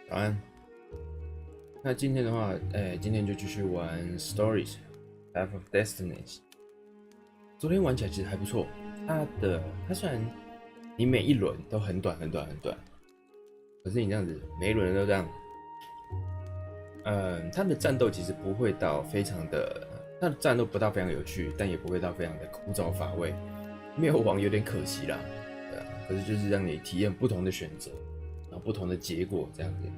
早安。那今天的话，今天就继续玩 Stories Path of Destinies。昨天玩起来其实还不错，它虽然你每一轮都很短，可是你这样子每一轮都这样，它的战斗其实不会到非常的，它的战斗不到非常有趣，但也不会到非常的枯燥乏味。没有王有点可惜啦，对啊，可是就是让你体验不同的选择，然后不同的结果这样子。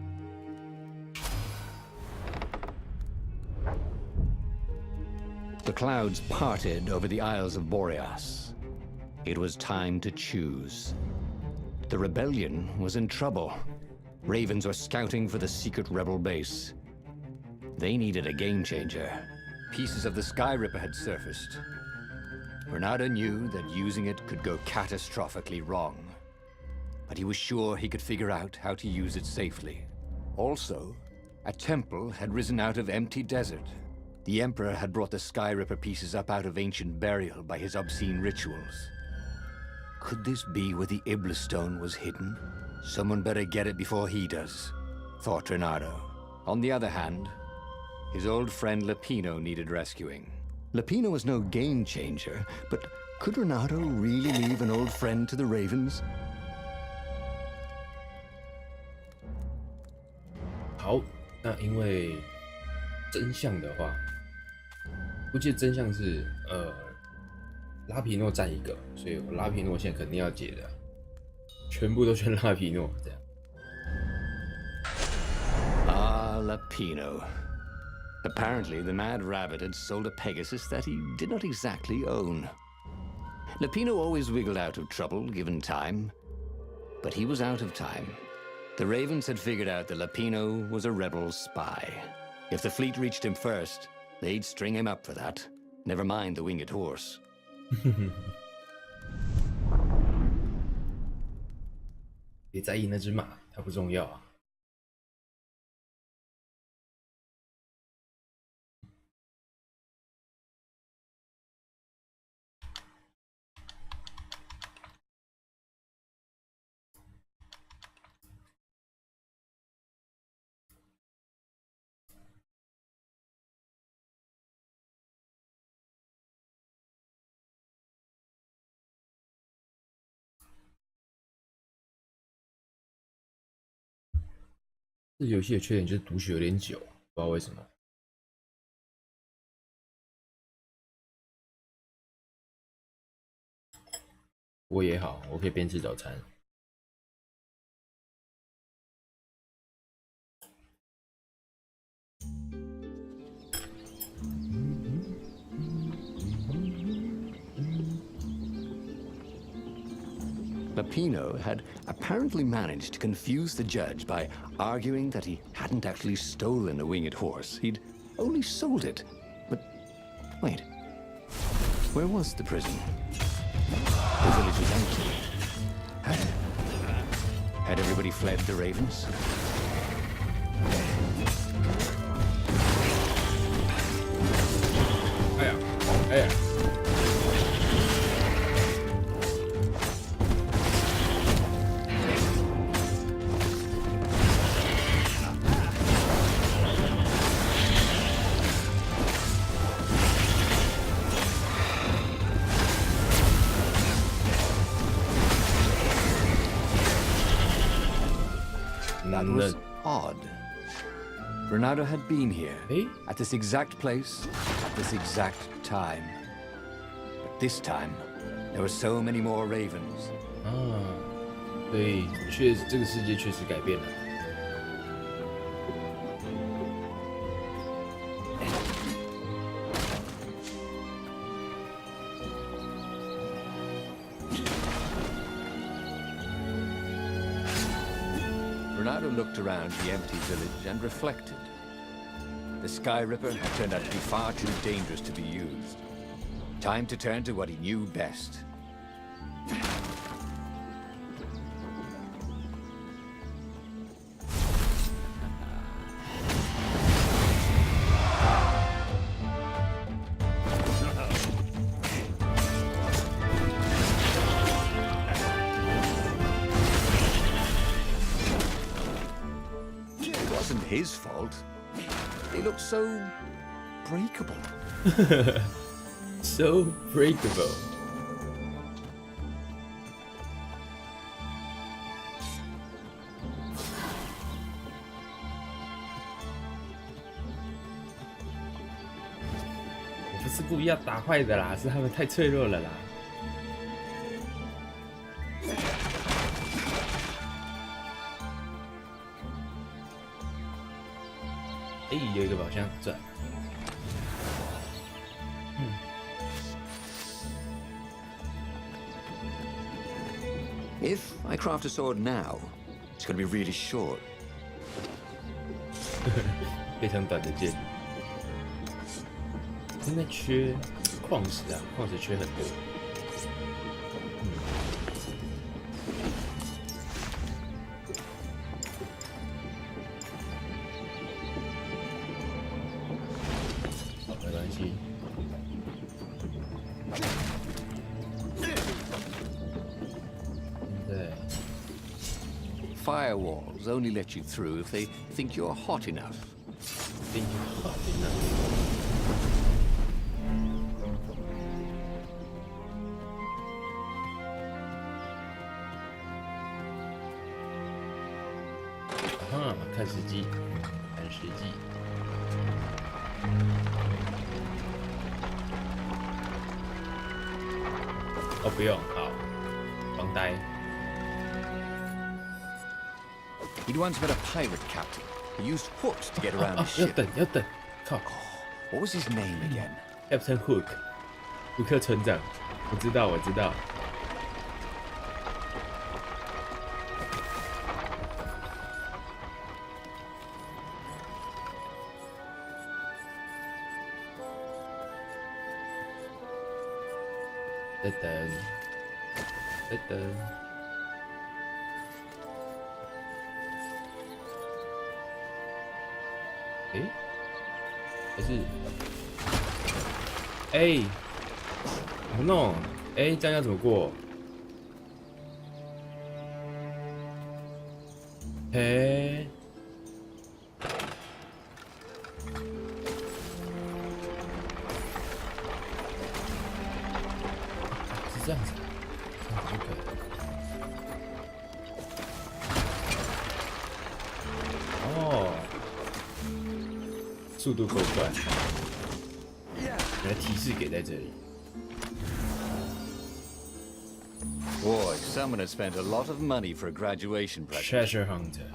The clouds parted over the Isles of Boreas. It was time to choose. The rebellion was in trouble. Ravens were scouting for the secret rebel base. They needed a game changer. Pieces of the Sky Ripper had surfaced. Bernardo knew that using it could go catastrophically wrong. But he was sure he could figure out how to use it safely. Also, a temple had risen out of empty desert. The Emperor had brought the Sky Ripper pieces up out of ancient burial by his obscene rituals. Could this be where the Iblis Stone was hidden? Someone better get it before he does, thought Renato. On the other hand, his old friend Lapino needed rescuing. Lapino was no game changer, but could Renato really leave an old friend to the Ravens? 好，那因为真相的话，我记得真相是拉皮诺占一个，所以我拉皮诺现在肯定要解的，全部都选拉皮诺这样。Ah, Lapino. Apparently, the Mad Rabbit had sold a Pegasus that he did not exactly own. Lapino always wiggled out of trouble, given time. But he was out of time. The Ravens had figured out that Lapino was a rebel spy. If the fleet reached him first, they'd string him up for that. Never mind the winged horse. 别在意那只马，它不重要啊。这游戏的缺点就是读取有点久，不知道为什么。不过也好，我可以边吃早餐。Lapino had apparently managed to confuse the judge by arguing that he hadn't actually stolen a winged horse. He'd only sold it. But wait, where was the prison? The village was empty. Had everybody fled the Ravens? That was odd. Bernardo had been here, at this exact place, at this exact time. But this time, there were so many more ravens. 啊，所以这个世界确实改变了。Bernardo looked around the empty village and reflected. The Sky Ripper had turned out to be far too dangerous to be used. Time to turn to what he knew best. his fault. They look so breakable. So breakable. 我不是故意要打坏的啦，是他们太脆弱了啦。哎，有一个宝箱，赚。If I craft a sword now, it's going to be really short. 非常短的剑。现在缺矿石啊，矿石缺很多。好，没关系。现在 Firewalls only let you through if they think you're hot enough. 冰好冰啊。看时机，看时机。哦，不用，好，防呆。He'd once been a pirate captain who used hooks to get around his 要 ship. 等，要等，靠 What was his name again? ，Captain Hook，胡克船长，我知道，我知道。在等，在等。诶，还是，哎，怎么弄？哎，这样要怎么过？哎，是这样子，这样子就可以了。哦，速度够快，原来提示给在这里。 Boy, someone has spent a lot of money for a graduation present. Treasure Hunter。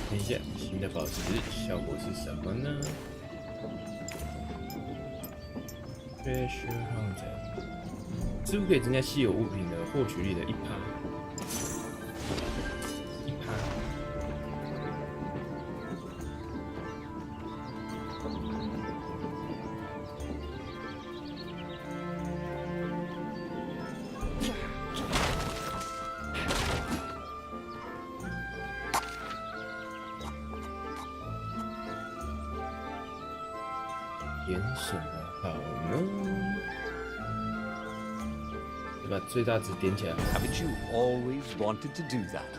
看一下新的宝石效果是什么呢 ？Treasure Hunter， 似乎可以增加稀有物品的获取率的1%。点什么好呢？把最大值点起来。Haven't you always wanted to do that?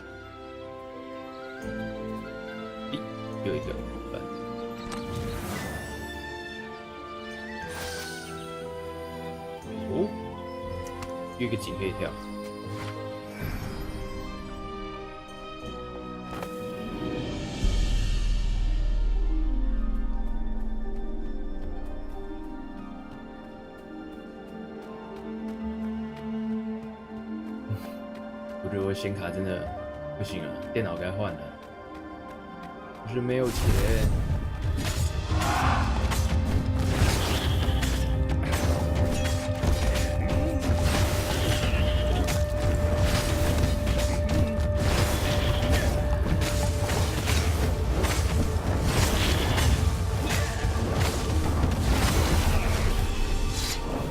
咦，有一个饭。哦，有一个井可以跳。我觉得我显卡真的不行了，电脑该换了。可是没有钱。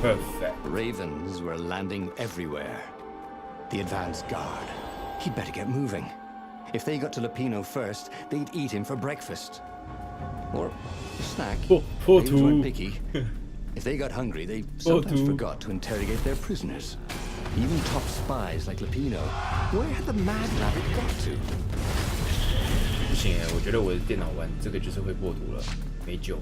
Perfect. Ravens were landing everywhere. The advance guard. He'd better get moving. If they got to Lupino first, they'd eat him for breakfast. Or a snack. Poor Ravens weren't two. picky. If they got hungry, they sometimes forgot to interrogate their prisoners. Even top spies like Lupino. Where had the mad rabbit got to? 不行哎，我觉得我的电脑玩这个就是会破图了，没救。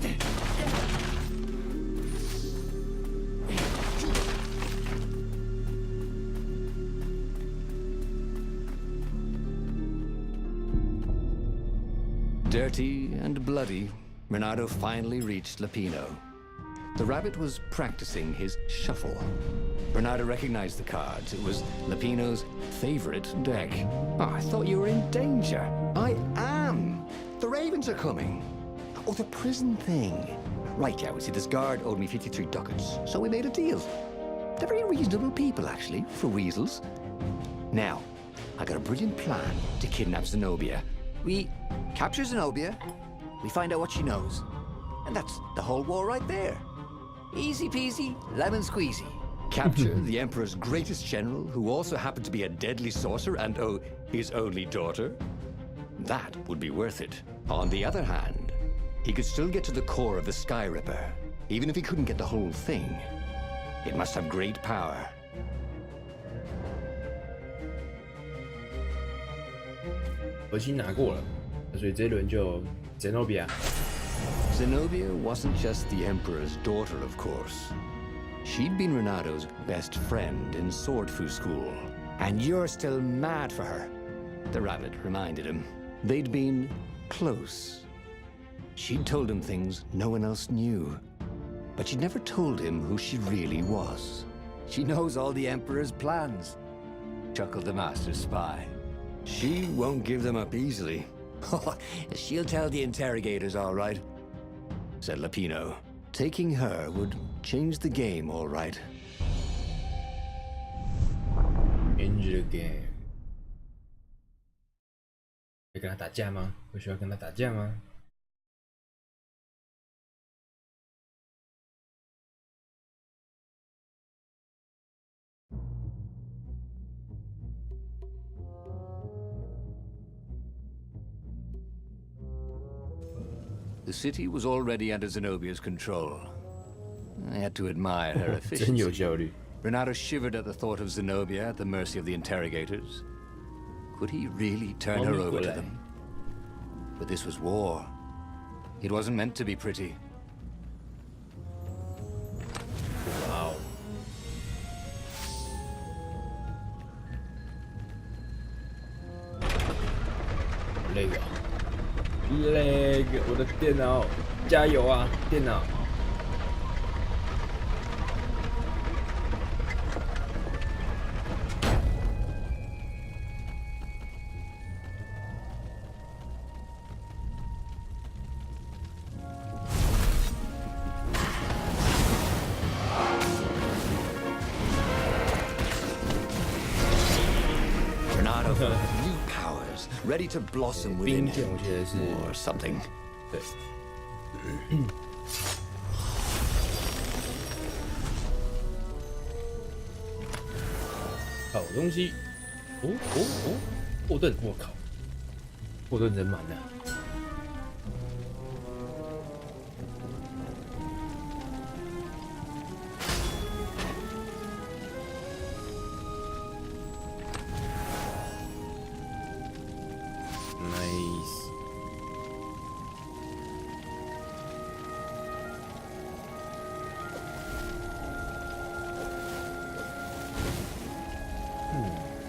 Dirty and bloody, Renato finally reached Lupino. The rabbit was practicing his shuffle. Renato recognized the cards. It was Lupino's favorite deck. Oh, I thought you were in danger. I am. The ravens are coming. Oh, the prison thing. Right, yeah, see, this guard owed me 53 ducats, so we made a deal. They're very reasonable people, actually, for weasels. Now, I got a brilliant plan to kidnap Zenobia. We capture Zenobia, we find out what she knows, and that's the whole war right there. Easy peasy, lemon squeezy. Capture the Emperor's greatest general, who also happened to be a deadly sorcerer and, oh, his only daughter? That would be worth it. On the other hand, he could still get to the core of the Sky Ripper, even if he couldn't get the whole thing. It must have great power. 核心拿过了，所以这一轮就 Zenobia。 Zenobia wasn't just the Emperor's daughter, of course. She'd been Renato's best friend in sword fu school. And you're still mad for her, the rabbit reminded him. They'd been close. She'd told him things no one else knew. But she'd never told him who she really was. She knows all the Emperor's plans, chuckled the master spy. She won't give them up easily. She'll tell the interrogators, all right, said Lupino. Taking her would change the game, all right. Change the game。会跟他打架吗？会需要跟他打架吗？ The city was already under Zenobia's control. I had to admire her 真有 efficiency. 效率。 Renato shivered at the thought of Zenobia at the mercy of the interrogators. Could he really turn her over to them? But this was war. It wasn't meant to be pretty. 哇哦！累啊！累，我的电脑，加油啊，电脑！ Renato felt new powers, ready to blossom within 冰剑 him, 我觉得是 or something. 对。好东西，哦哦哦，霍顿，我靠，霍顿人满了。Nice。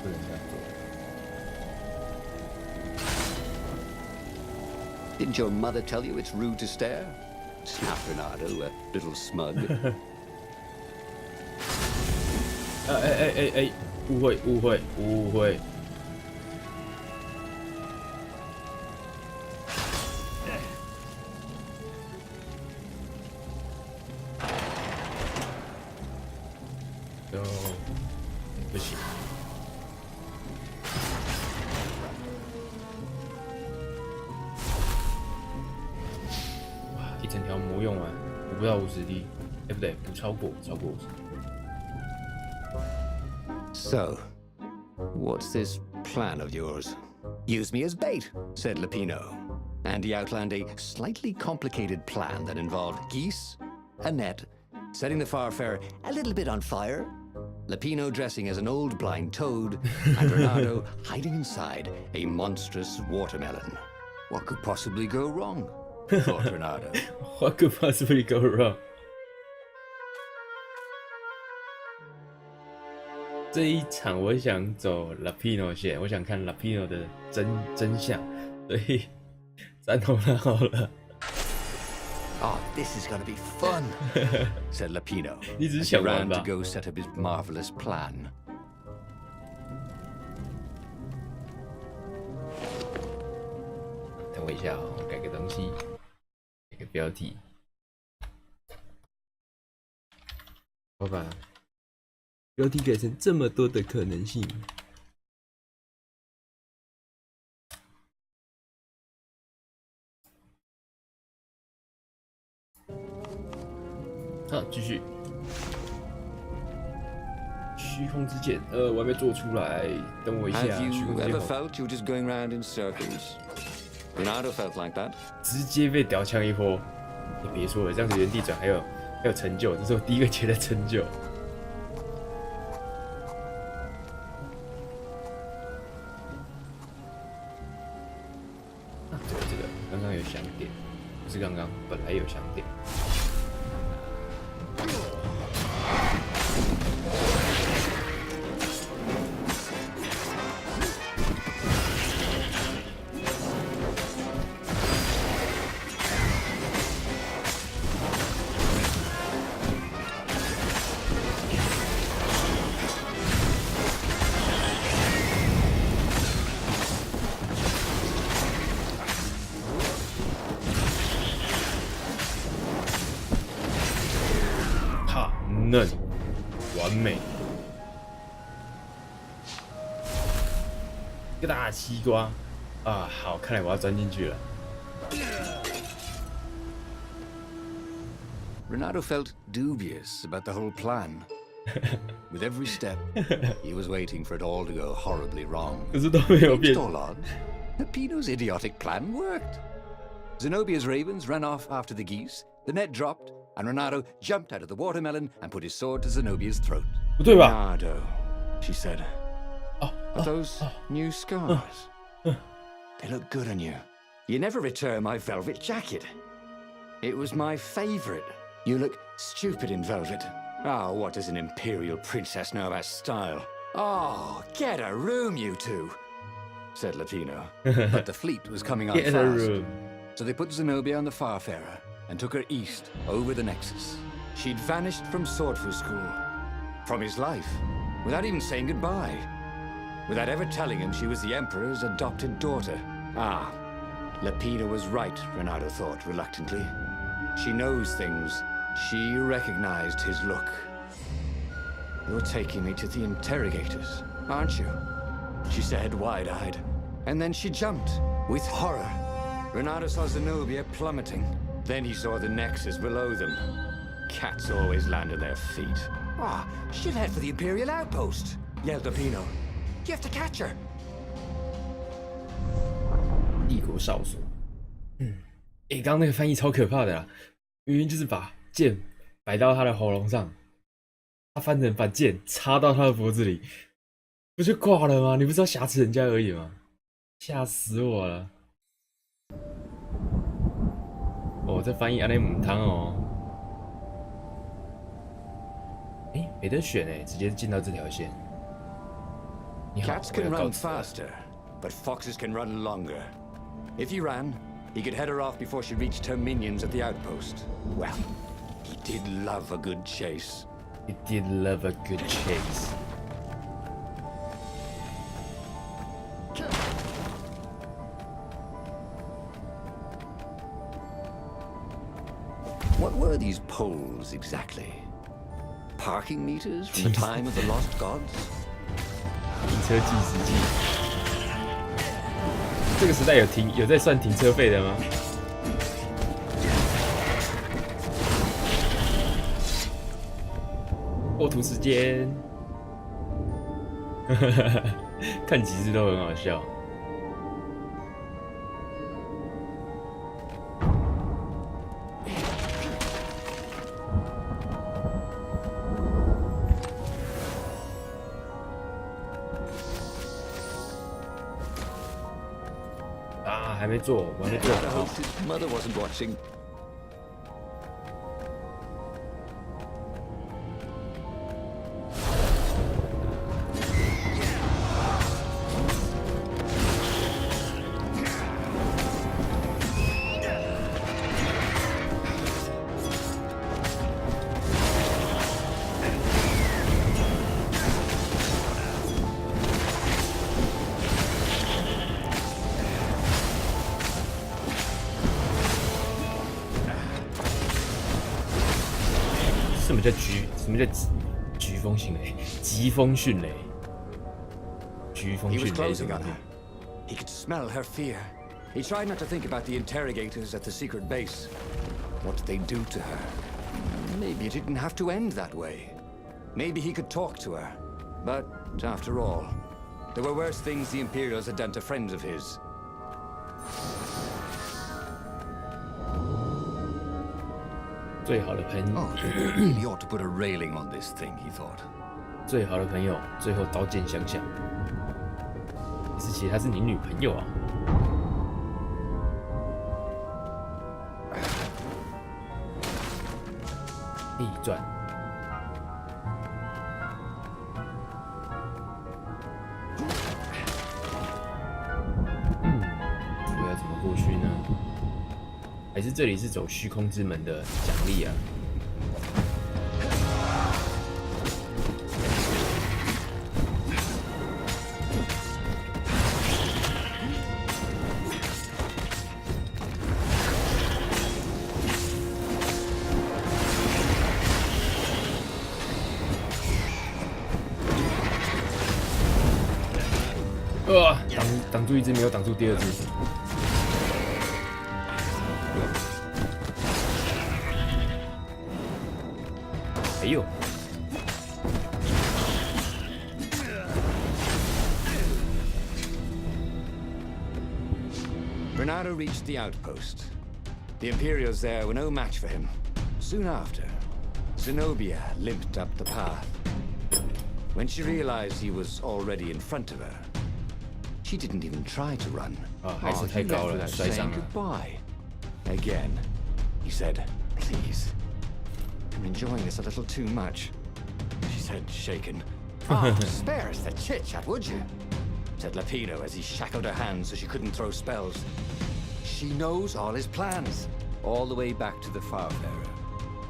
不能这样做。 Didn't your mother tell you it's rude to stare? Snapped Renato, a little smug. 误会误会误会。哦，不行。哇，一整条魔用完，补不到50滴，哎不对，不超过50。 So, what's this plan of yours? Use me as bait, said Lupino. And he outlined a slightly complicated plan that involved geese, a net, setting the Farfarer a little bit on fire, Lapino dressing as an old blind toad, and Renato hiding inside a monstrous watermelon. What could possibly go wrong? Thought Renato. What could possibly go wrong？ 这一场我想走 Lapino 线，我想看 Lapino 的真相，所以赞同他好了。Oh, this is gonna be fun, said Lapino 你只是 as he 想玩 ran to 吧？ go set up his marvelous plan. 等我一下哦，我改个东西，改个标题，我把标题改成这么多的可能性。好，继续。虚空之剑，我还没做出来，等我一下。 Have 虚空 you 之剑 ever 好 felt you're just going round in circles? Renato felt like that. 直接被屌枪一波。你别说了，这样子原地转还有成就，这是我第一个觉得成就。啊，这个刚刚有想点，不是刚刚，本来有想点。嫩，完美，一个大西瓜啊！好，看来我要钻进去了。Renato felt dubious about the whole plan. With every step, he was waiting for it all to go horribly wrong. 可是都没有变 Against。all odds, Lapino's idiotic plan worked. Zenobia's ravens ran off after the geese, the net dropped, and Renato jumped out of the watermelon and put his sword to Zenobia's throat. 不对吧？ Renato, she said. Are those new scars? They look good on you. You never return my velvet jacket. It was my favorite. You look stupid in velvet. Ah, what does an imperial princess know about style? Oh, get a room, you two, said Lapino. But the fleet was coming on Get a fast. room. So they put Zenobia on the Farfarer and took her east over the Nexus. She'd vanished from Swordfu School, from his life, without even saying goodbye, without ever telling him she was the Emperor's adopted daughter. Ah, Lapino was right, Renato thought reluctantly. She knows things. She recognized his look. You're taking me to the interrogators, aren't you? She said, wide-eyed. And then she jumped, with horror. Renato saw Zenobia plummeting. Then he saw the Nexus below them. Cats always land on their feet. Ah, she'll head for the Imperial outpost, yelled Lapino. You have to catch her. 帝国少佐。刚刚那个翻译超可怕的啦，明明就是把剑摆到他的喉咙上，他翻成把剑插到他的脖子里，不就挂了吗？你不是要挟持人家而已吗？吓死我了！哦，这翻译阿内姆汤哦。没得选直接进到这条线。你好， Cats 我 can 要告 run 辞了。 faster, but foxes can run longer. If he ran, he could head her off before she reached her minions at the outpost. Well, he did love a good chase. He did love a good chase. What were these poles exactly? Parking meters from the time of the lost gods? 停车计时器。这个时代有在算停车费的吗？过图时间，看几次都很好笑。还没做，我还没做 I 好。 hope his mother wasn't watching. 什么叫飓风迅雷？疾风迅雷？飓风 He was 迅雷是什 closing 么 on her. He could smell her fear. He tried not to think about the interrogators at the secret base. What did they do to her? Maybe it didn't have to end that way. Maybe he could talk to her. But after all, there were worse things the Imperials had done to friends of his. 最好的朋友， Oh, you really ought to put a railing on this thing, he thought. 最好的朋友，最后刀剑相向。可是其实她是你女朋友啊。逆转。我要怎么过去呢？还是这里是走虚空之门的奖励啊？挡住一只，没有挡住第二只。哎呦！ Bernardo reached the outpost. The Imperials there were no match for him. Soon after, Zenobia limped up the path. When she realized he was already in front of her, she didn't even try to run. 还是太高了，摔伤 saying 了。 goodbye. Again, he said, "Please, I'm enjoying this a little too much." She said, shaken. "Oh, spare us the chit-chat, would you?" said Lapino as he shackled her hands so she couldn't throw spells. She knows all his plans. All the way back to the Farfarer,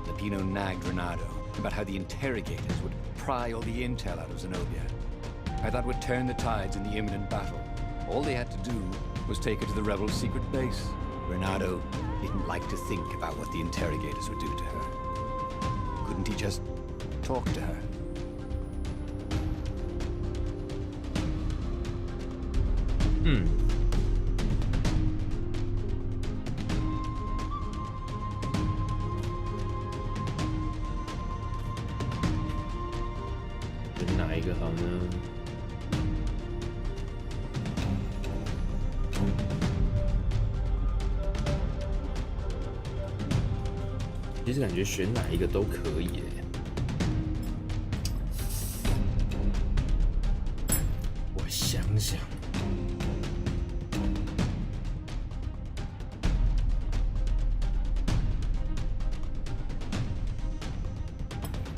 Lapino nagged Renato about how the interrogators would pry all the intel out of Zenobia. How that would turn the tides in the imminent battle. All they had to do was take her to the rebels' secret base. Renato didn't like to think about what the interrogators would do to her. Couldn't he just talk to her? 选哪一个好呢？其实感觉选哪一个都可以耶。我想想，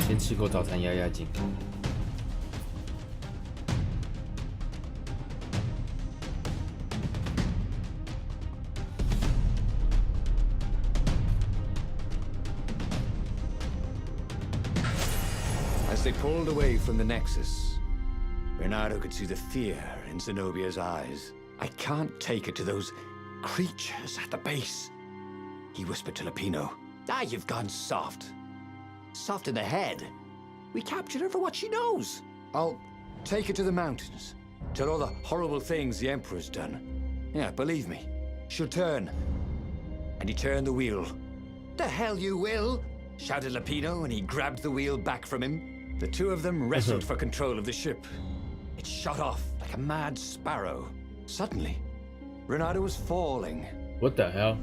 先吃口早餐压压惊。As they pulled away from the Nexus, Bernardo could see the fear in Zenobia's eyes. "I can't take her to those creatures at the base," he whispered to Lapino. Ah, you've gone soft. Soft in the head. We captured her for what she knows. "I'll take her to the mountains. Tell all the horrible things the Emperor's done. Yeah, believe me, she'll turn." And he turned the wheel. The hell you will. Shouted Lapino, and he grabbed the wheel back from him. The two of them wrestled for control of the ship. It shot off like a mad sparrow. Suddenly, Renato was falling. What the hell?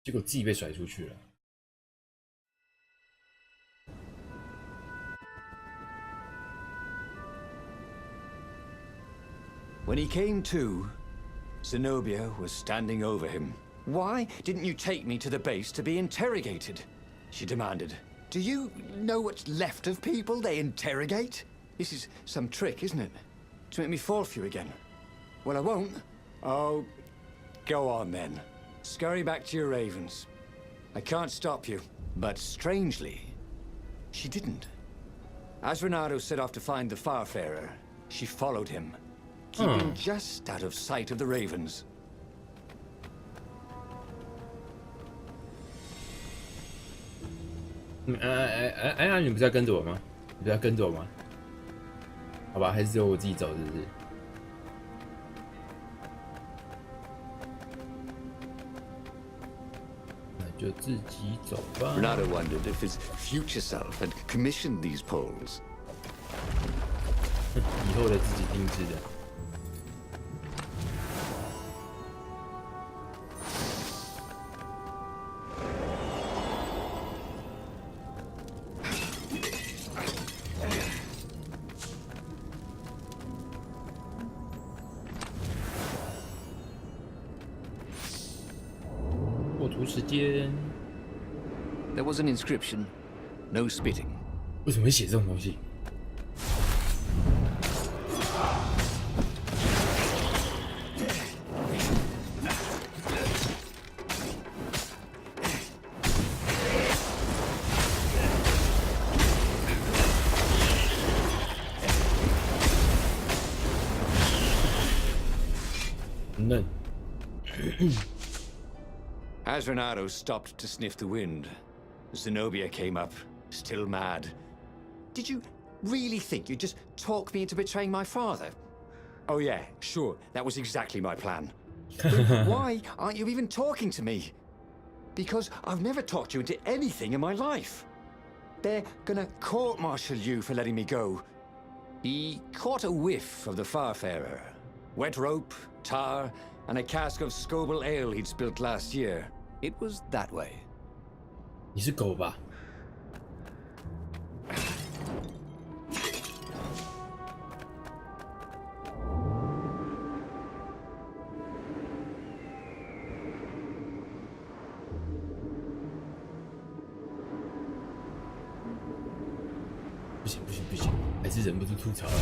结果自己被甩出去了。When he came to, Zenobia was standing over him. Why didn't you take me to the base to be interrogated? She demanded. Do you know what's left of people they interrogate? This is some trick, isn't it? To make me fall for you again. Well, I won't. Oh, go on then. Scurry back to your ravens. I can't stop you. But strangely, she didn't. As Renato set off to find the Farfarer, she followed him, keeping just out of sight of the ravens. 你不是在跟着我吗？你不是在跟着我吗？好吧，还是只有我自己走，是不是？那就自己走吧。Renato wondered if his future self had commissioned these poles. 以后的自己定制的。破图时间。There was an inscription. No spitting. 为什么会写这种东西？ 嫩。As Renato stopped to sniff the wind, Zenobia came up, still mad. Did you really think you'd just talk me into betraying my father? Oh yeah, sure, that was exactly my plan. Then why aren't you even talking to me? Because I've never talked you into anything in my life. They're gonna court-martial you for letting me go. He caught a whiff of the Farfarer. Wet rope, tar, and a cask of Scobel ale he'd spilt last year. It was that way. 你是狗吧？不行不行不行，还是忍不住吐槽了。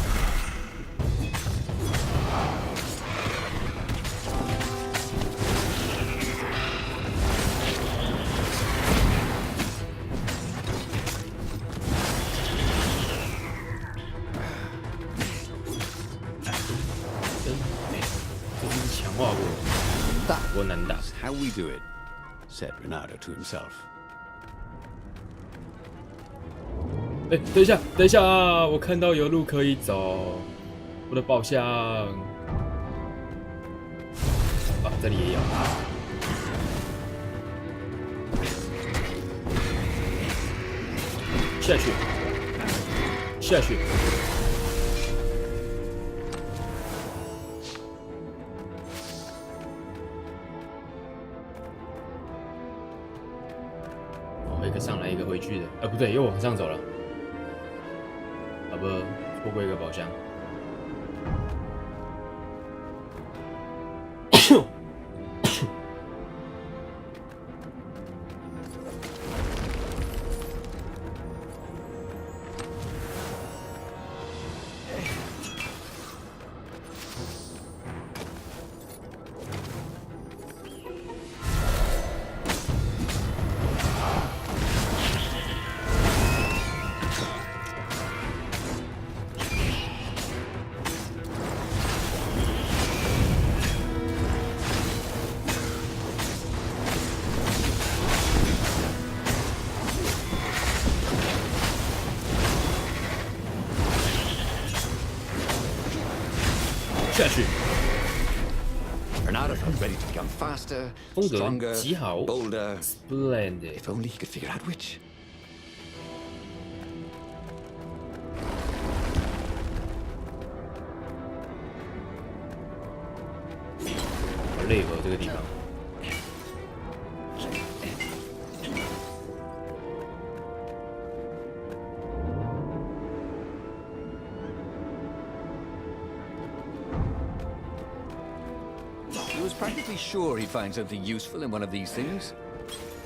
That's how we do it, said Renato to himself. 哎，等一下，等一下啊！我看到有路可以走，我的宝箱啊，这里也有。下去，下去。 一个上来，一个回去的，不对，又往上走了，不，错过一个宝箱。下去。Renato felt ready to become faster, 风格 stronger, 极好 bolder. ，splendid。 If only he could figure out which. 好累哦，这个地方。practically sure he'd find something useful in one of these things.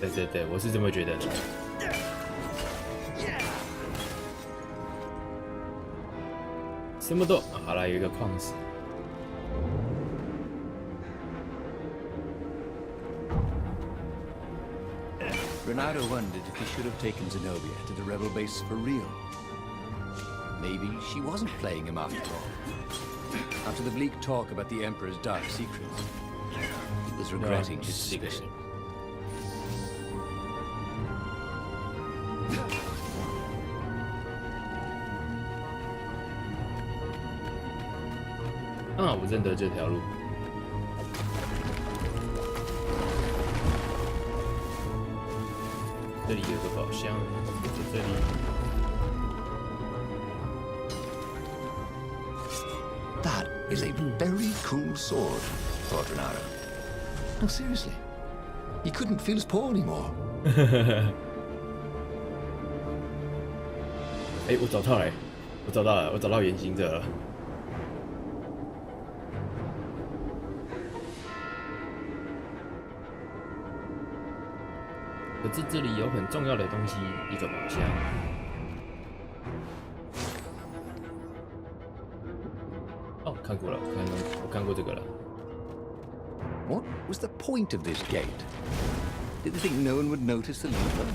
对对对，我是这么觉得的。什么都好了，有一个矿石。Renato wondered if he should have taken Zenobia to the rebel base for real. Maybe she wasn't playing him after all. After the bleak talk about the Emperor's dark secrets, he was regretting his suspicion. 啊，我认得这条路。这里有个宝箱，在这里。That is a very cool sword, thought Renato. No, seriously. He couldn't feel his paw anymore. 哎，我找到了，我找到了，我找到原型者了。可是这里有很重要的东西，一个宝箱。哦，看过了，我看过这个了。What was the point of this gate? Did they think no one would notice the lever?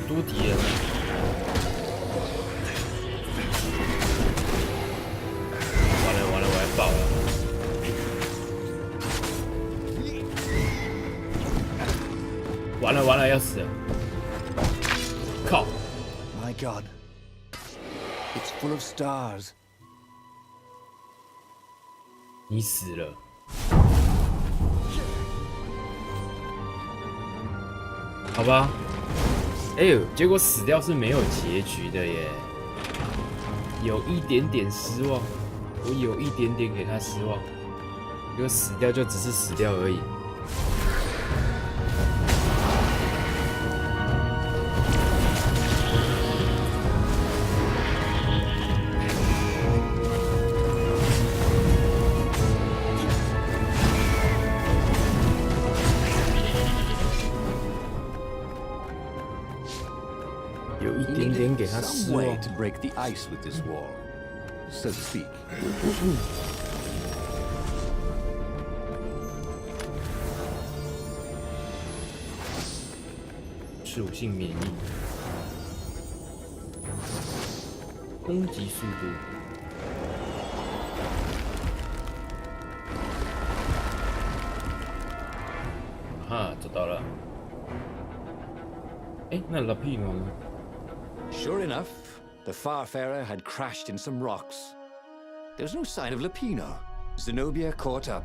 多敌人！完了完了，我要爆了！完了完了，要死了！靠！ My God. It's full of stars. 你死了！好吧。哎呦，结果死掉是没有结局的耶，有一点点失望，我有一点点给他失望，结果死掉就只是死掉而已。有一点点给他失 Some 望 way。to break the ice with this wall, so to speak. 属性免疫，攻击速度。哈，找到了。哎，那 Lapino 呢？ Sure enough, the Farfarer had crashed in some rocks. There was no sign of Lapino. Zenobia caught up.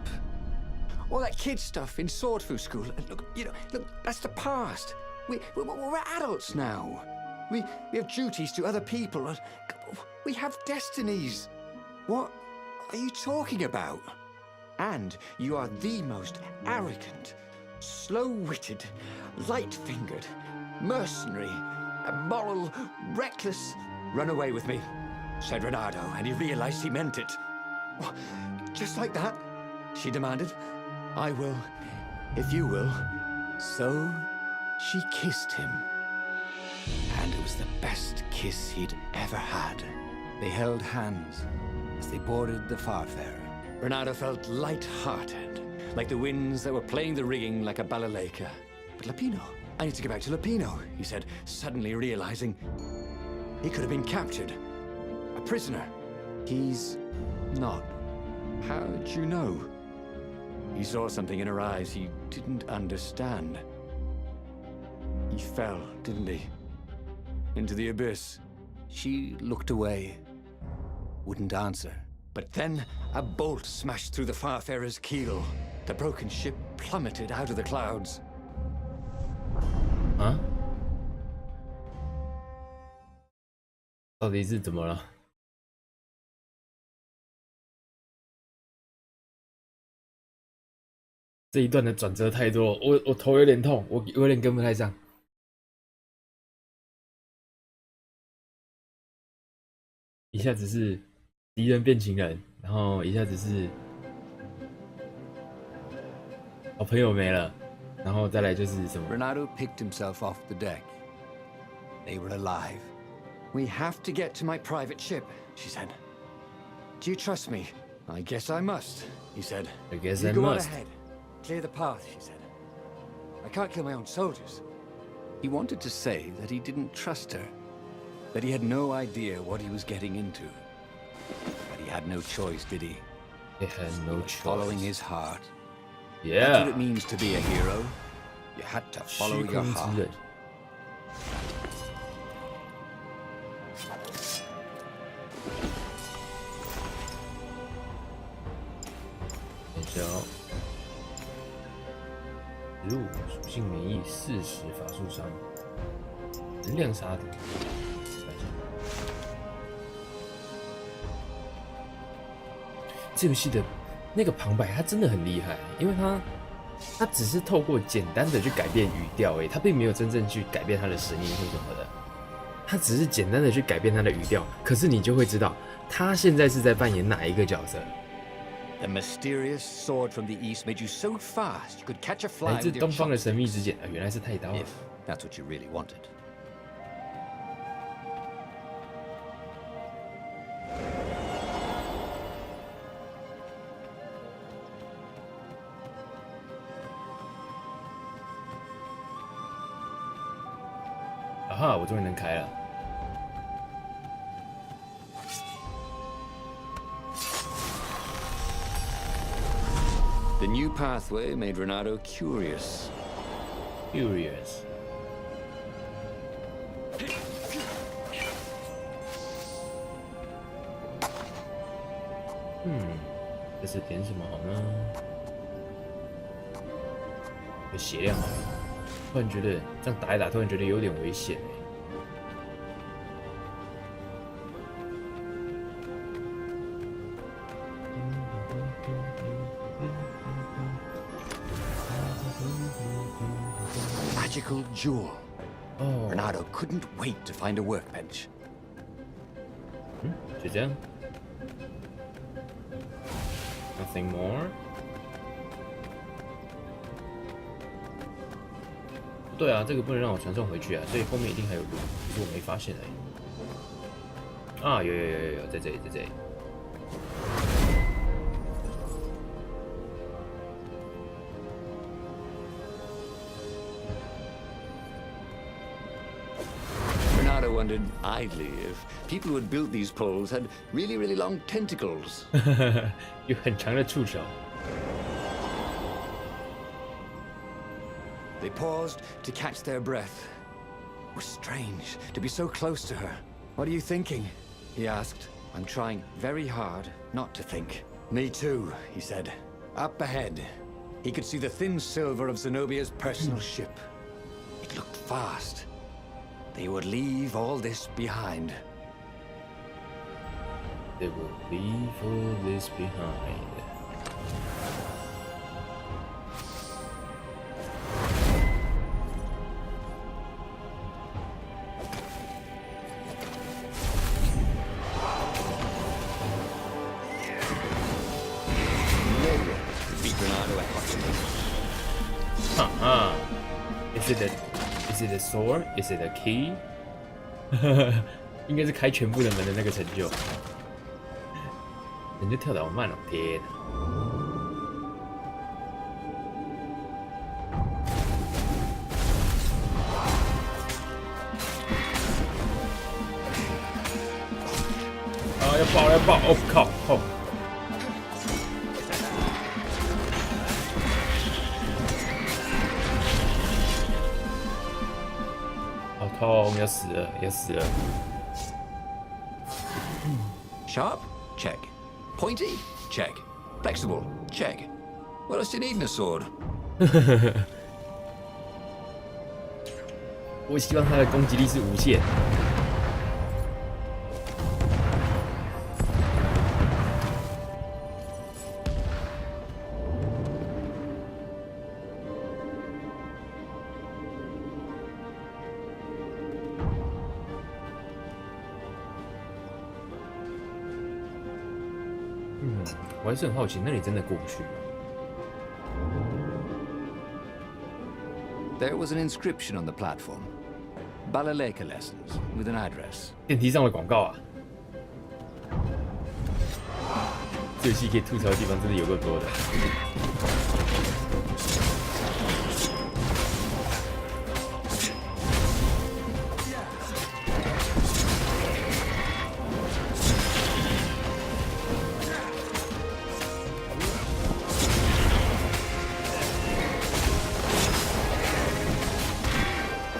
All that kid stuff in Swordfu School. Look, that's the past. We're adults now. We have duties to other people. We have destinies. What are you talking about? And you are the most arrogant, slow-witted, light-fingered, mercenary, immoral, reckless. Run away with me, said Renato, and he realized he meant it. What? Just like that? She demanded. I will, if you will. So she kissed him. And it was the best kiss he'd ever had. They held hands as they boarded the Farfarer. Renato felt light-hearted, like the winds that were playing the rigging like a balalaika. But Lapino, I need to get back to Lapino, he said, suddenly realizing he could have been captured. A prisoner. He's not. How'd you know? He saw something in her eyes he didn't understand. He fell, didn't he? Into the abyss. She looked away, wouldn't answer. But then a bolt smashed through the Farfarer's keel. The broken ship plummeted out of the clouds. 啊？到底是怎么了？这一段的转折太多，我头有点痛，我有点跟不太上。一下子是敌人变情人，然后一下子是好朋友没了，然后再来就是什么？ Renato picked himself off the deck. They were alive. We have to get to my private ship, she said. Do you trust me? I guess I must, he said. I guess you I go on must. ahead. Clear the path, she said. I can't kill my own soldiers. He wanted to say that he didn't trust her, that he had no idea what he was getting into. But he had no choice, did he? He had no choice. Following his heart. That's Yeah. what it means to be a hero. You had to follow 虚 your 空之 heart. 刃。看一下哦，植物属性免疫40法术伤，能量杀敌。看一下这游戏的那个旁白，他真的很厉害，因为他只是透过简单的去改变语调，他并没有真正去改变他的声音或什么的，他只是简单的去改变他的语调，可是你就会知道他现在是在扮演哪一个角色。The mysterious sword from the east made you so fast you could catch a 来 fly 自 with your 东方的神秘 chopsticks. 之剑啊，原来是太刀啊 If that's what you really wanted. Ah 啊哈，我终于能开了。The new pathway made Renato curious. Curious。这是点什么好呢？有血量好了。突然觉得这样打一打，突然觉得有点危险Magical jewel. 哦， Renato couldn't wait to find a workbench. 就这样。Nothing more。不对啊，这个不能让我传送回去啊，所以后面一定还有路，只是我没发现而已。啊，有，在这里，在这里。Renato wondered idly if people who had built these poles had really, really long tentacles. 有很长的触手。 They paused to catch their breath. It was strange to be so close to her. What are you thinking? He asked. I'm trying very hard not to think. Me too, he said. Up ahead, he could see the thin silver of Zenobia's personal ship. It looked fast. They would leave all this behind. They will leave all this behind. Beat Renato at hot Is it a sword? Is it a key? 应该是开全部的门的那个成就。人就跳得好慢哦，天哪！啊，要爆了，要爆！哦靠，痛！好痛，要死了，要死了！ Sharp? Check. Pointy? Check. Flexible? Check. What else do you need in a sword? 我希望他的攻击力是无限。我还是很好奇，那里真的过不去吗？ There was an inscription on the platform. Balaleka lessons with an address. 电梯上的广告啊！这游戏可以吐槽的地方真的有够多的。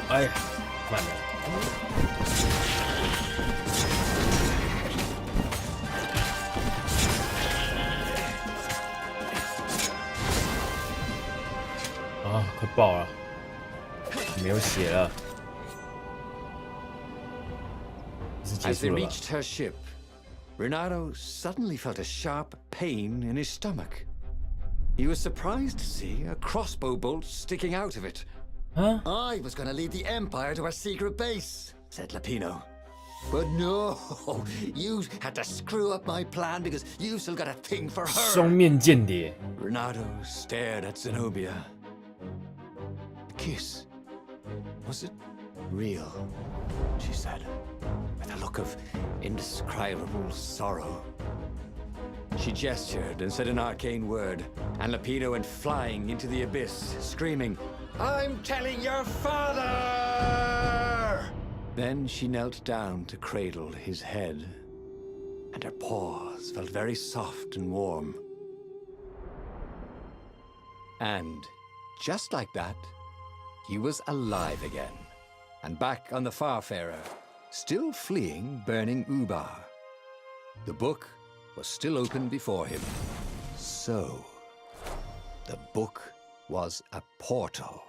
哎呀，慢了。啊，快爆了！没有血了。是结 As 束 they 了吧？ reached her ship, Renato suddenly felt a sharp pain in his stomach. He was surprised to see a crossbow bolt sticking out of it. 啊？ I was going to lead the Empire to our secret base, said Lapino. But no, you had to screw up my plan because you've still got a thing for 双 her. 面间谍。 Renato stared at Zenobia. The kiss. Was it real? She said, with a look of indescribable sorrow. She gestured and said an arcane word, and Lapino went flying into the abyss, screaming, I'm telling your father! Then she knelt down to cradle his head, and her paws felt very soft and warm. And just like that, he was alive again, and back on the Farfarer, still fleeing burning Ubar. The book was still open before him. So, the book was a portal.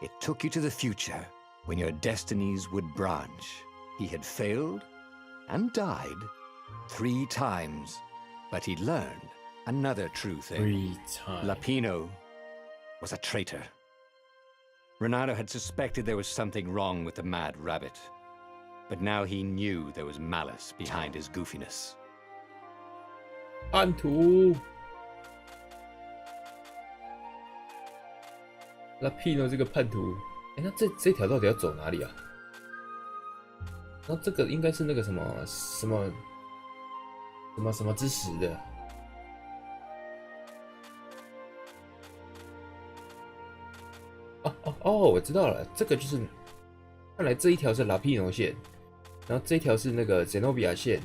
It took you to the future when your destinies would branch. He had failed and died 3 times, but he learned another true thing. 3 times. Lapino was a traitor. Renato had suspected there was something wrong with the mad rabbit, but now he knew there was malice behind his goofiness. 叛徒。Lapino 这个叛徒，哎，那这条到底要走哪里啊？然后这个应该是那个什么之石的。哦，我知道了，这个就是，看来这一条是 Lapino 线，然后这一条是那个 Zenobia 线，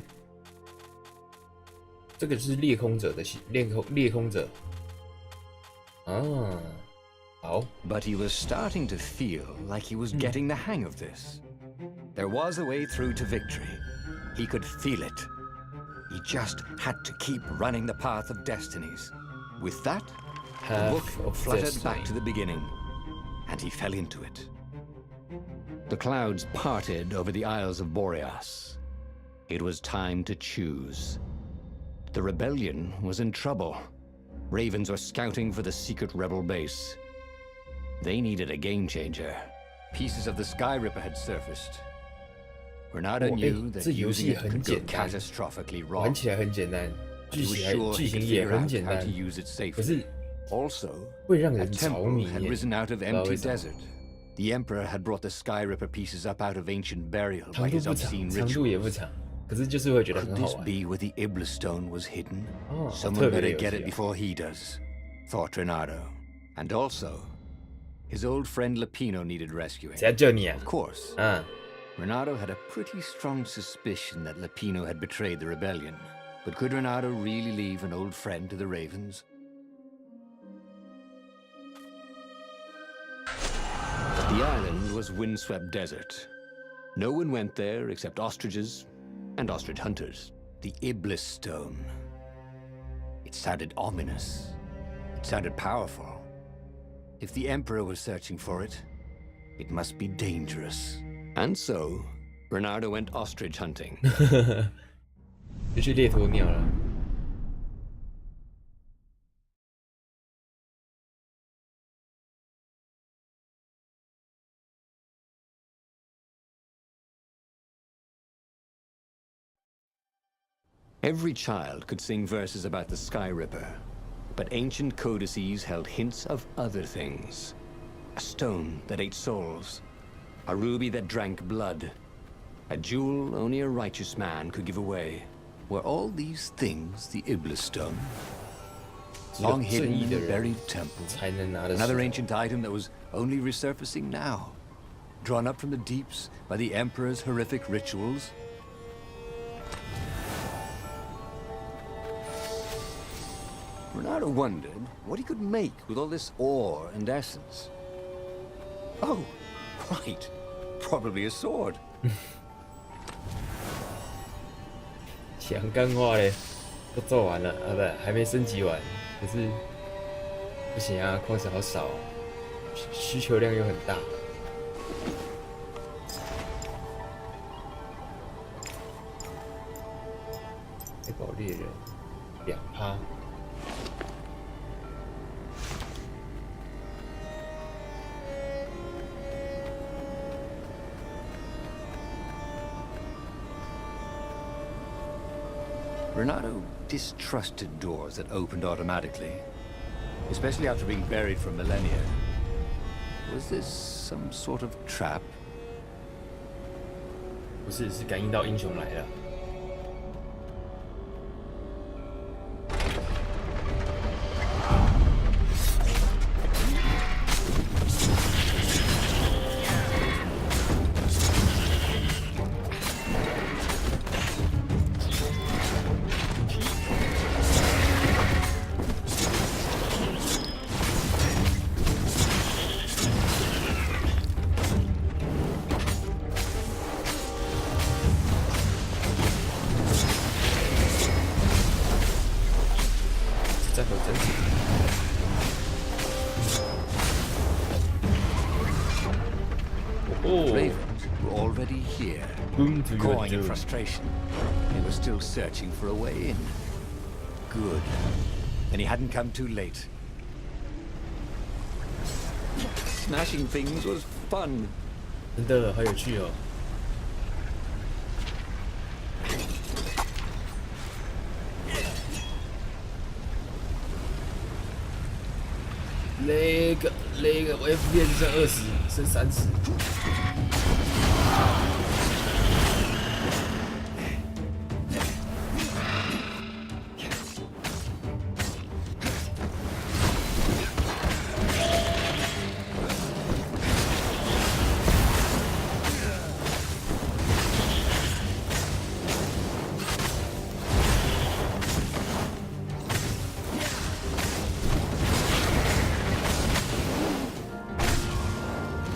这个就是裂空者的裂空者。啊。 好 But he was starting to feel like he was getting the hang of this. There was a way through to victory. He could feel it. He just had to keep running the path of destinies. With that, the book fluttered back to the beginning, and he fell into it. The clouds parted over the Isles of Boreas. It was time to choose. The rebellion was in trouble. Ravens were scouting for the secret rebel base. They needed a game changer. Pieces of the Sky Ripper had surfaced. Renato knew that using it could go catastrophically wrong. 玩起来很简单，剧情也很简单，可是 also 会让 a 人着 temple 迷 had 耶。 risen out of 不知道 empty 为什么 desert. The Emperor had brought the Sky Ripper pieces up out of ancient burial 长 by 度 his 不长， obscene 长度也 rituals. 不长，可是就是会觉得 Could 很好 this 玩。 be where the Iblis Stone was hidden? 哦，好 Someone 特别的 better 游 get 戏 it 啊！ before he does, thought Renato. And also, his old friend Lapino needed rescuing. 谁要救你啊？ Of course, 嗯， Renato had a pretty strong suspicion that Lapino had betrayed the rebellion. But could Renato really leave an old friend to the Ravens? The island was windswept desert. No one went there except ostriches and ostrich hunters. The Iblis Stone. It sounded ominous. It sounded powerful. If the Emperor was searching for it, it must be dangerous. And so, Renato went ostrich hunting. 就去猎鸵鸟了。Every child could sing verses about the Sky Ripper, but ancient codices held hints of other things. A stone that ate souls, a ruby that drank blood, a jewel only a righteous man could give away. Were all these things the Iblis stone? Long hidden in a buried temple. Another ancient item that was only resurfacing now. Drawn up from the deeps by the Emperor's horrific rituals. Bernardo wondered what he could make with all this ore and essence. Oh, right. Probably a sword. 讲干话嘞，都做完了啊，不，还没升级完，可是不行啊，矿石好少哦，需求量又很大。海堡猎人2%。Bernardo distrusted doors that opened automatically, especially after being buried for millennia. Was this some sort of trap? 不是，是感应到英雄来了。战斗整体。Oh. Ravens were already here, cawing in frustration. They were still searching for a way in. Good. And he hadn't come too late. Smashing things was fun. 真的好有趣哦。那个，我 FPS 剩20，剩30。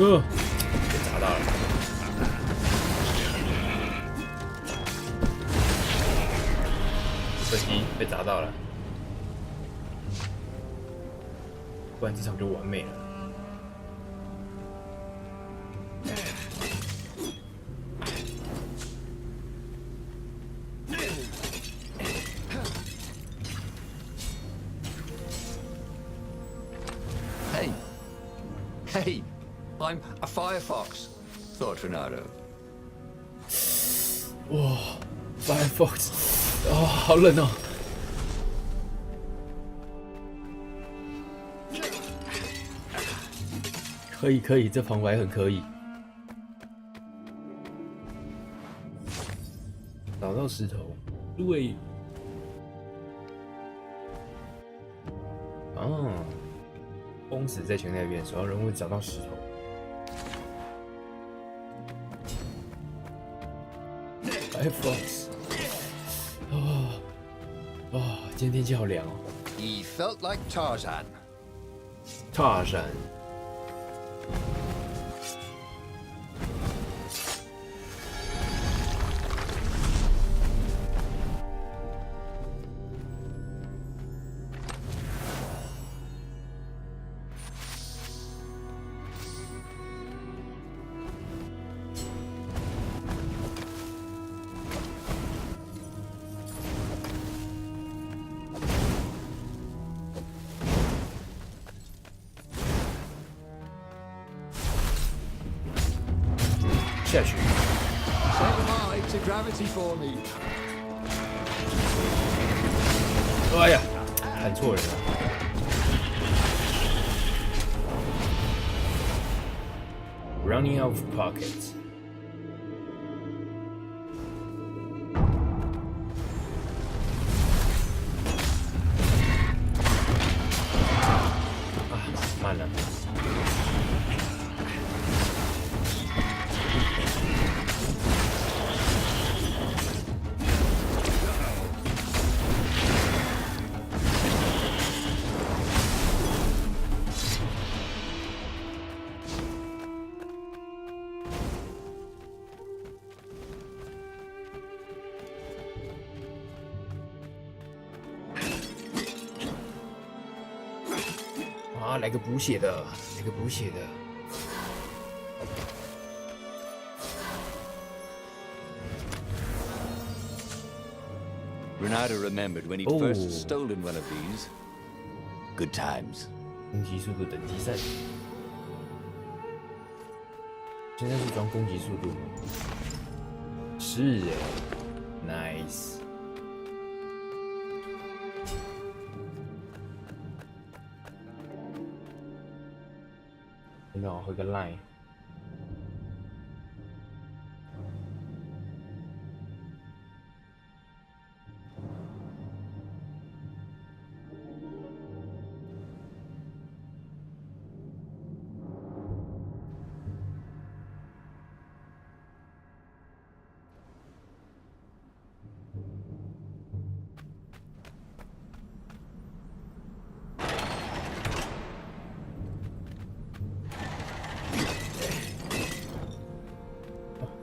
被砸到了。飞机被砸到了，不然这场就完美了。Hey, I'm a firefox, thought Renato. 哇 ，Firefox， 哦，好冷哦。可以可以，这旁白很可以。找到石头，对。啊，公子在墙那边，首要任务找到石头。Firefox， 今天天气好凉哦。He felt like Tarzan. Tarzan。下去。 Say goodbye to gravity for me. 哎呀，喊错人了。Running out of pockets。啊，慢了。啊，来个补血的，来个补血的。Renato remembered when he'd first stolen one of these. Good times. 攻击速度等级3。现在是装攻击速度吗？是哎 ，nice。有没有回个 line？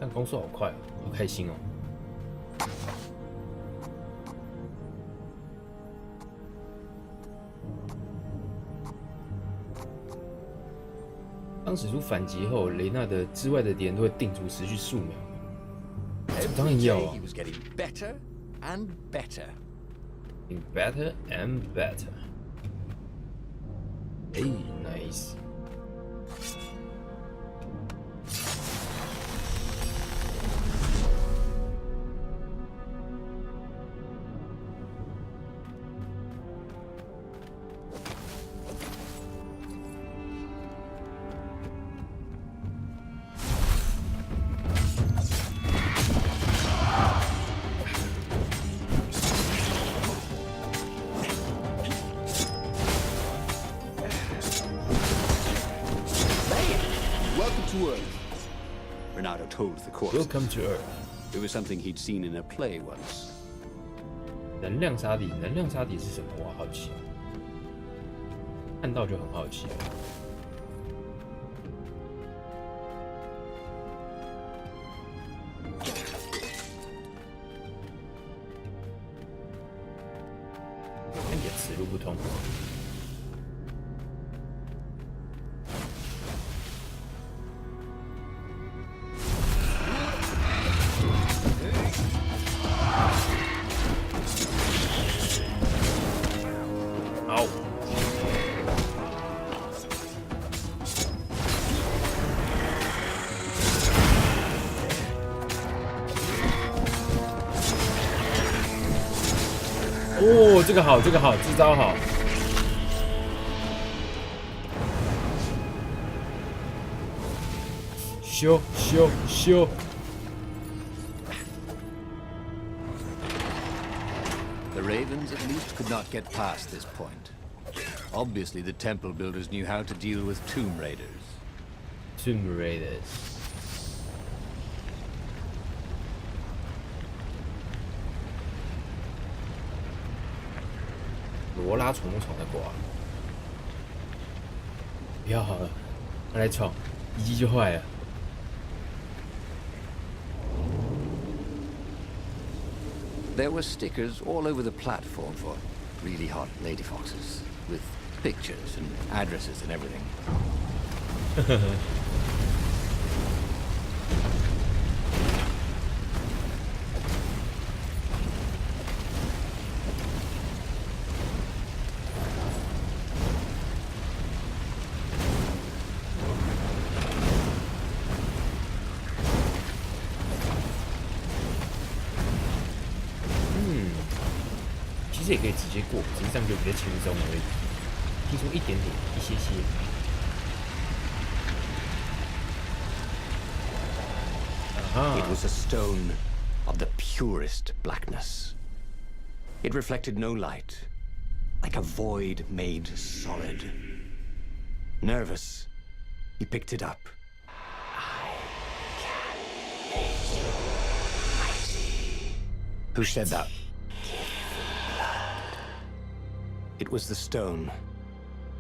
但攻速好快，好开心哦！当使出反击后，雷纳的之外的敌人都会定住持续数秒。当然要啊 He was getting better and better. Better and better。哎 ，nice。Welcome to Earth. Renato told the corpse. Welcome to Earth。 It was something he'd seen in a play once. 能量沙底，能量沙底是什么？我好奇。看到就很好奇。看起来此路不通。好。哦，这个好，这个好，这招好。修修修。The Ravens at least could not get past this point. Obviously, the temple builders knew how to deal with tomb raiders. Tomb Raiders。罗拉闯不闯得过啊？不要好了，他来闯，一击就坏了。There were stickers all over the platform for really hot lady foxes, with pictures and addresses and everything. 实也可以直接过，只是这样就比较轻松而已，轻松一点点，一些些。It was a stone of the purest blackness. It reflected no light, like a void made solid. Nervous, he picked it up. Who said that? It was the stone.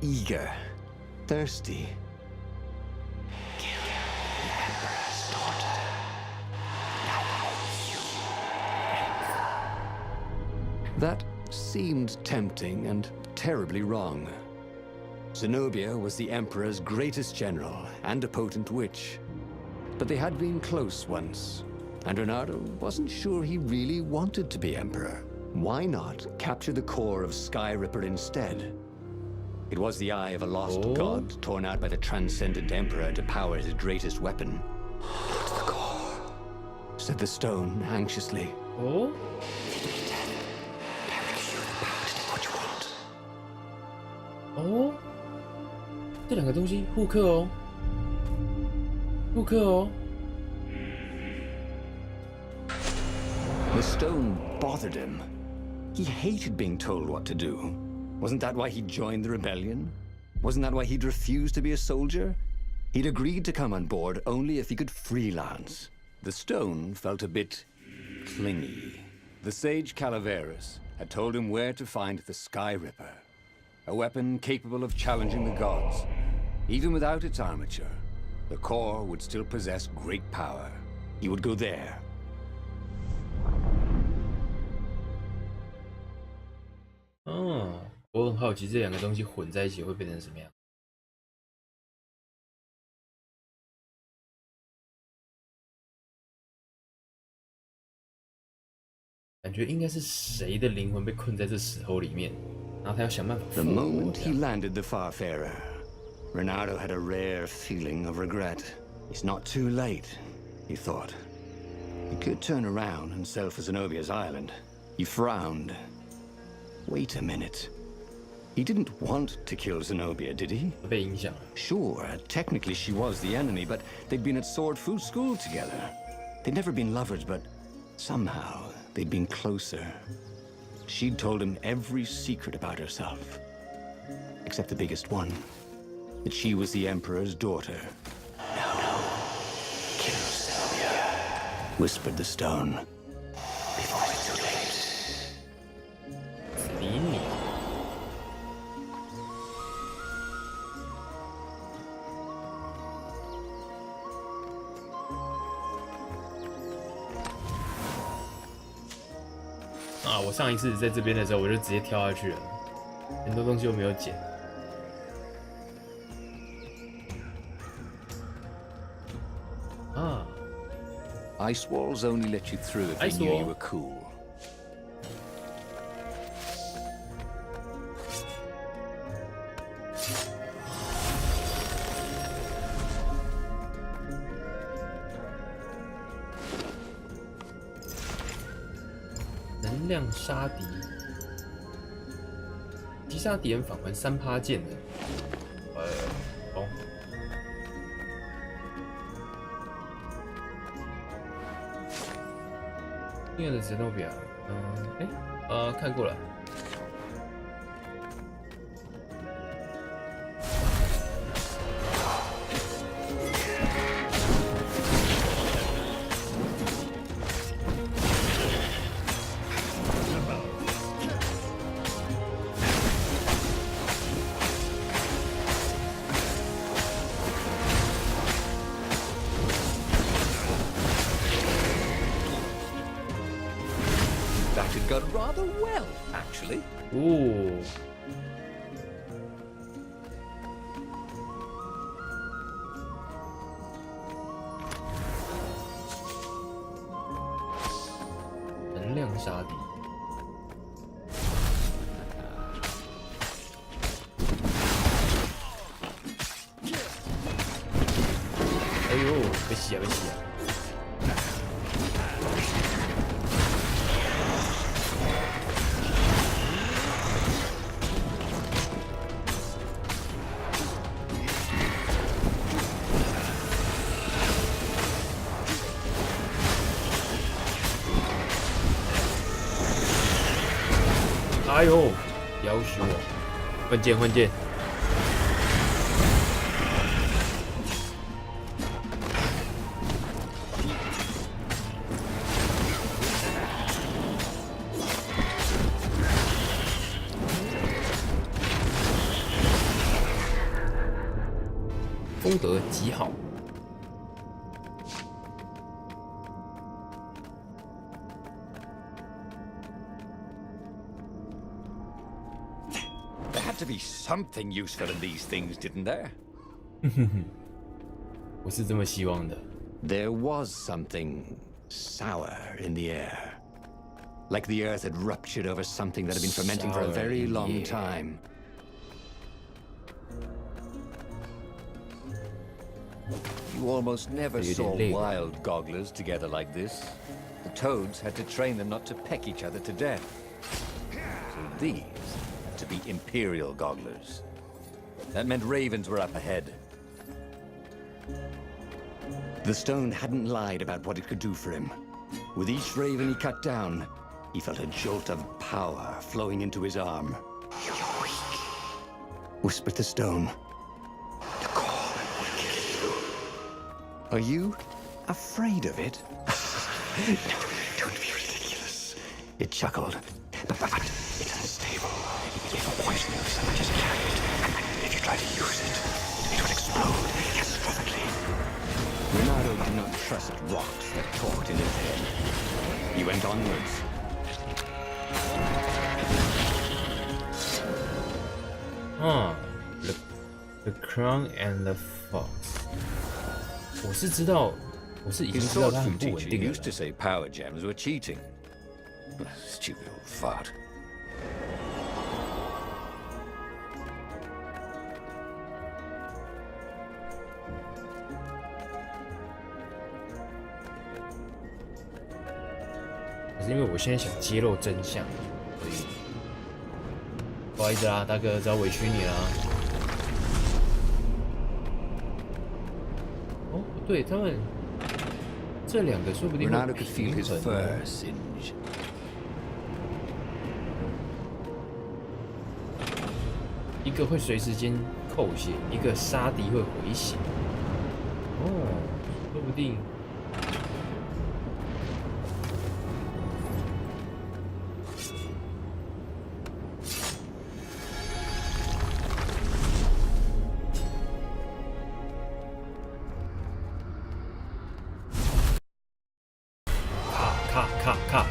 Eager, thirsty. That seemed tempting and terribly wrong. Zenobia was the Emperor's greatest general and a potent witch. But they had been close once, and Reynardo wasn't sure he really wanted to be Emperor. Why not capture the core of Sky Ripper instead? It was the eye of a lost god torn out by the transcendent Emperor to power his greatest weapon. It's the core, said the stone anxiously. Oh? Oh? 这两个东西互克哦，互克哦。The stone bothered him. He hated being told what to do. Wasn't that why he joined the rebellion? Wasn't that why he'd refused to be a soldier? He'd agreed to come on board only if he could freelance. The stone felt a bit clingy. The sage Calaveras had told him where to find the Sky Ripper, a weapon capable of challenging the gods. Even without its armature, the core would still possess great power. He would go there. 我很好奇这两个东西混在一起会变成什么样。感觉应该是谁的灵魂被困在这石头里面，然后他要想办法复 The 活。 moment he landed the Farfarer, Reynardo had a rare feeling of regret. It's not too late, he thought. He could turn around and sail for Zenobia's island. He frowned. Wait a minute. He didn't want to kill Zenobia, did he? 被影响了。 Sure, technically she was the enemy, but they'd been at Sword Food School together. They'd never been lovers, but somehow they'd been closer. She'd told him every secret about herself, except the biggest one, that she was the Emperor's daughter. No, kill Zenobia, whispered the stone, before it's too late. 理你。我上一次在这边的时候，我就直接跳下去了，很多东西都没有捡。Ice walls only let you through if they knew you were cool. 能量杀敌，击杀敌人返还3%剑的。哦。亲爱的Zenobia，看过了。That had gone rather well, actually. 哦。能量杀敌。哎呦，被洗啊，被洗啊！哎呦，要死我！换剑换剑。风格极好。There had to be something useful in these things, didn't there? 我是这么希望的。There was something sour in the air. Like the earth had ruptured over something that had been fermenting for a very long time. You almost never saw wild gogglers together like this. The toads had to train them not to peck each other to death. So these had to be imperial gogglers. That meant ravens were up ahead. The stone hadn't lied about what it could do for him. With each raven he cut down, he felt a jolt of power flowing into his arm. "You're weak," whispered the stone. "The call will kill you." Are you afraid of it? Don't be ridiculous. It chuckled. But it's unstable. If a poison so I just carry it. And if you try to use it, it will explode catastrophically. Renato did not trust rocks that talked in his head. He went onwards. The Crown and the Fox。我是知道，我是已经 His 知道 sword 它很 food 不稳 teacher 定了 used to say power gems were cheating. Stupid old fart. “可是因为我现在想揭露真相，所以不好意思啦，大哥，只好委屈你啦。”哦，不对，他们这两个说不定会 Renato could feel 平 his 衡 fur 哦。 singe. 一个会随时间扣血，一个杀敌会回血。哦，说不定。卡！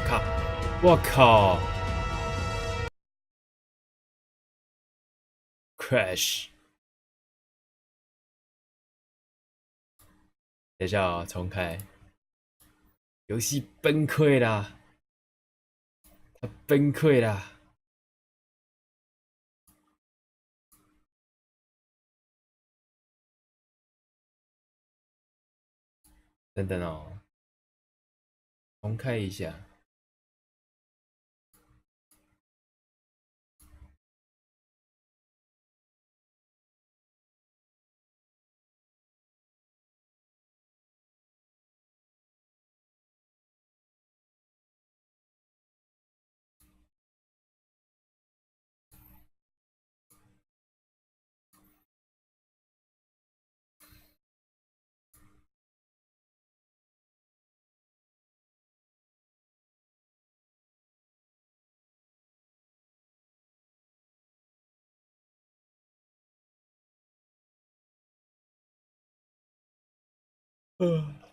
我靠 ！Crash！ 等一下啊，重开。游戏崩溃啦！它崩溃啦！等等哦，重开一下。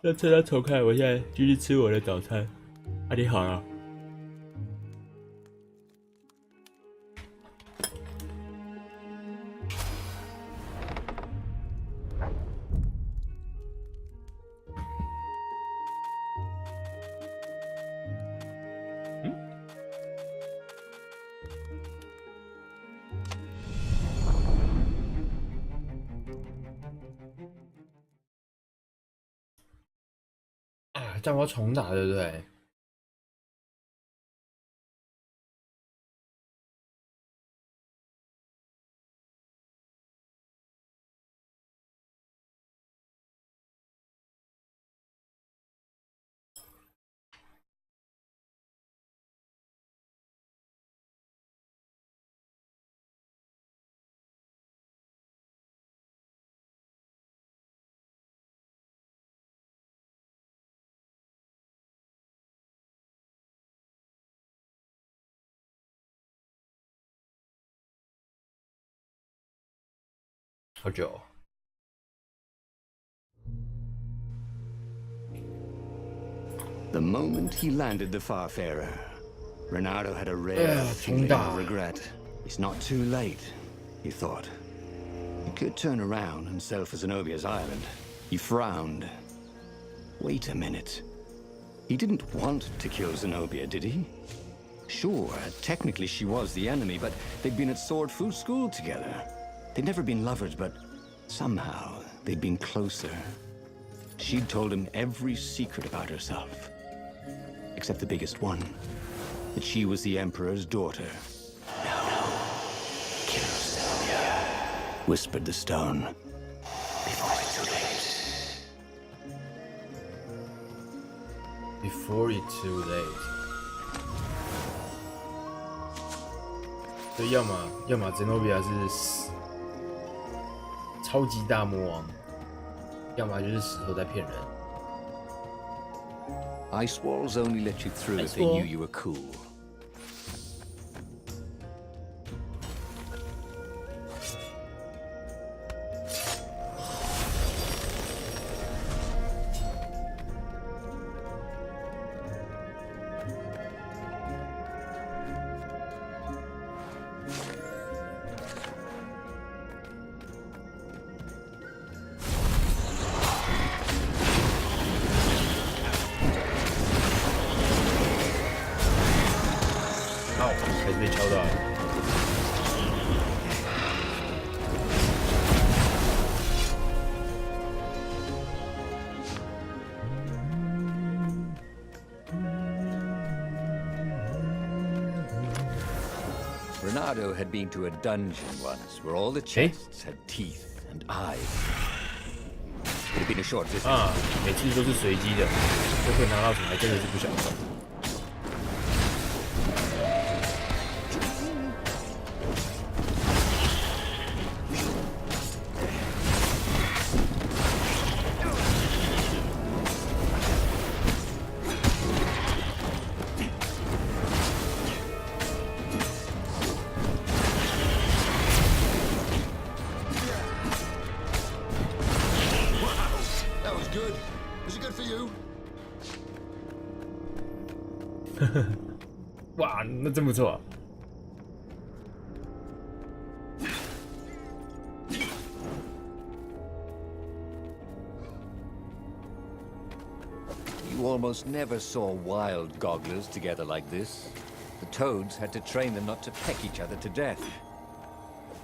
那趁它重开，我现在继续吃我的早餐。啊，你好了。啊，这样我要重打，对不对？好久哦。The moment he landed the Farfarer, Renato had a rare feeling of regret. It's not too late, he thought. He could turn around and sail for Zenobia's island. He frowned. Wait a minute. He didn't want to kill Zenobia, did he? Sure, technically she was the enemy, but they'd been at Sword Fu School together. They'd never been lovers, but somehow they'd been closer. She'd told him every secret about herself. Except the biggest one. That she was the Emperor's daughter. No. Kill Zenobia, whispered the stone. Before it's too late. Before it's too late. 所以要么 Zenobia 是超级大魔王，要么就是石头在骗人。Ice walls only let you through if they knew you were cool. Renato had been to a dungeon once where all the chests had teeth and eyes. It had been a short visit. 每次都是随机的，会不会拿到什么还真的是不晓得。哇，那真不错啊。You almost never saw wild gogglers together like this. The toads had to train them not to peck each other to death.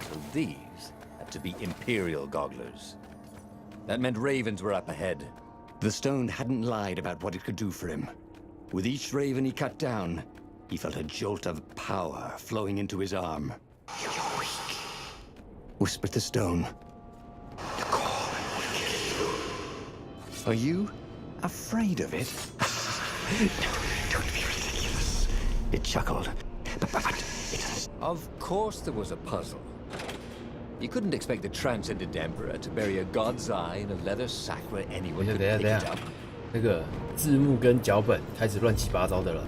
So these had to be imperial gogglers. That meant ravens were up ahead. The stone hadn't lied about what it could do for him. With each raven he cut down, he felt a jolt of power flowing into his arm. You're weak, whispered the stone. The core will kill you. Are you afraid of it? No, don't be ridiculous. It chuckled. But it's... Of course there was a puzzle. You couldn't expect the transcendent emperor to bury a god's eye in a leather sack where anyone could pick it up. 那个字幕跟脚本开始乱七八糟的了。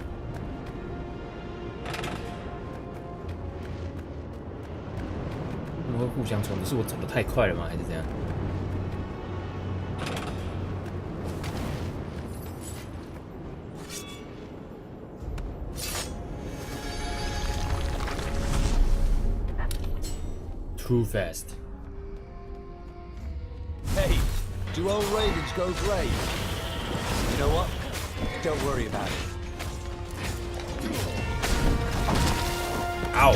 他们会互相冲突，是我走得太快了吗？还是怎样？Too fast. Hey, do old ravens go grey? You know what? Don't worry about it. Ow!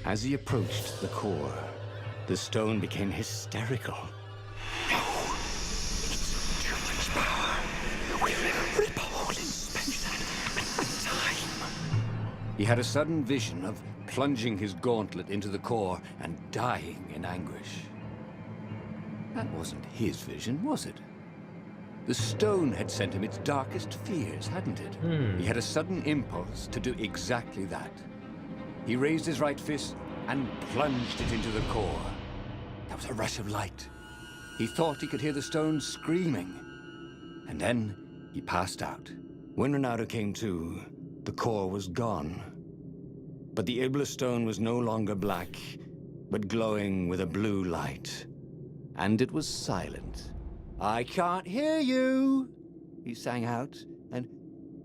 As he approached the core, the stone became hysterical. No! It's too much power. We'll rip a hole in space and time. He had a sudden vision of plunging his gauntlet into the core and dying in anguish. That wasn't his vision, was it? The stone had sent him its darkest fears, hadn't it? He had a sudden impulse to do exactly that. He raised his right fist and plunged it into the core. There was a rush of light. He thought he could hear the stone screaming. And then he passed out. When Renato came to, the core was gone. But the Iblis stone was no longer black, but glowing with a blue light. And it was silent. "I can't hear you," he sang out, and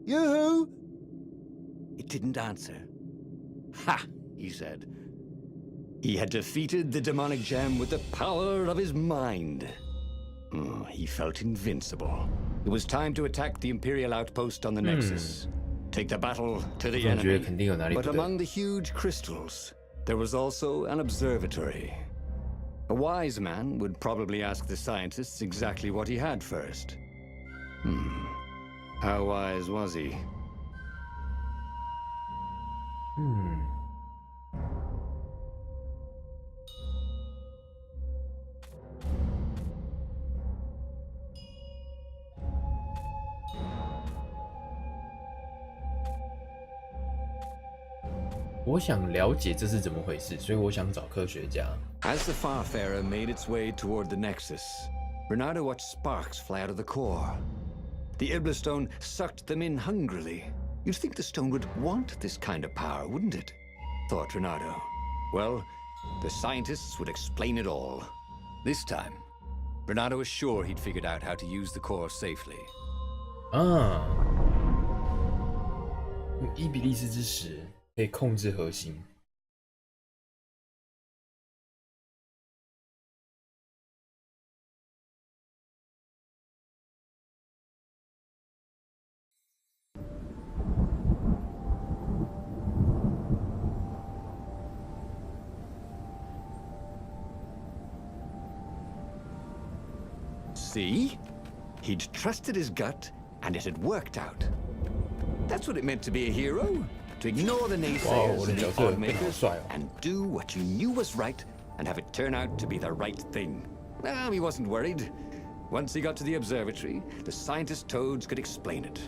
"You?" It didn't answer. "Ha!" he said. He had defeated the demonic gem with the power of his mind. He felt invincible. It was time to attack the Imperial outpost on the Nexus. Take the battle to the enemy. But among the huge crystals, there was also an observatory. A wise man would probably ask the scientists exactly what he had first. How wise was he? 我想了解这是怎么回事，所以我想找科学家。As the Farfarer made its way toward the Nexus, Renato watched sparks fly out of the core. The Iblis stone sucked them in hungrily. You'd think the stone would want this kind of power, wouldn't it? Thought Renato. Well, the scientists would explain it all. This time, Renato was sure he'd figured out how to use the core safely. 用伊比利斯之石可以控制核心。See? He'd trusted his gut, and it had worked out. That's what it meant to be a hero. To ignore the naysayers and the oddmakers and do what you knew was right and have it turn out to be the right thing. Well, he wasn't worried. Once he got to the observatory, the scientist toads could explain it.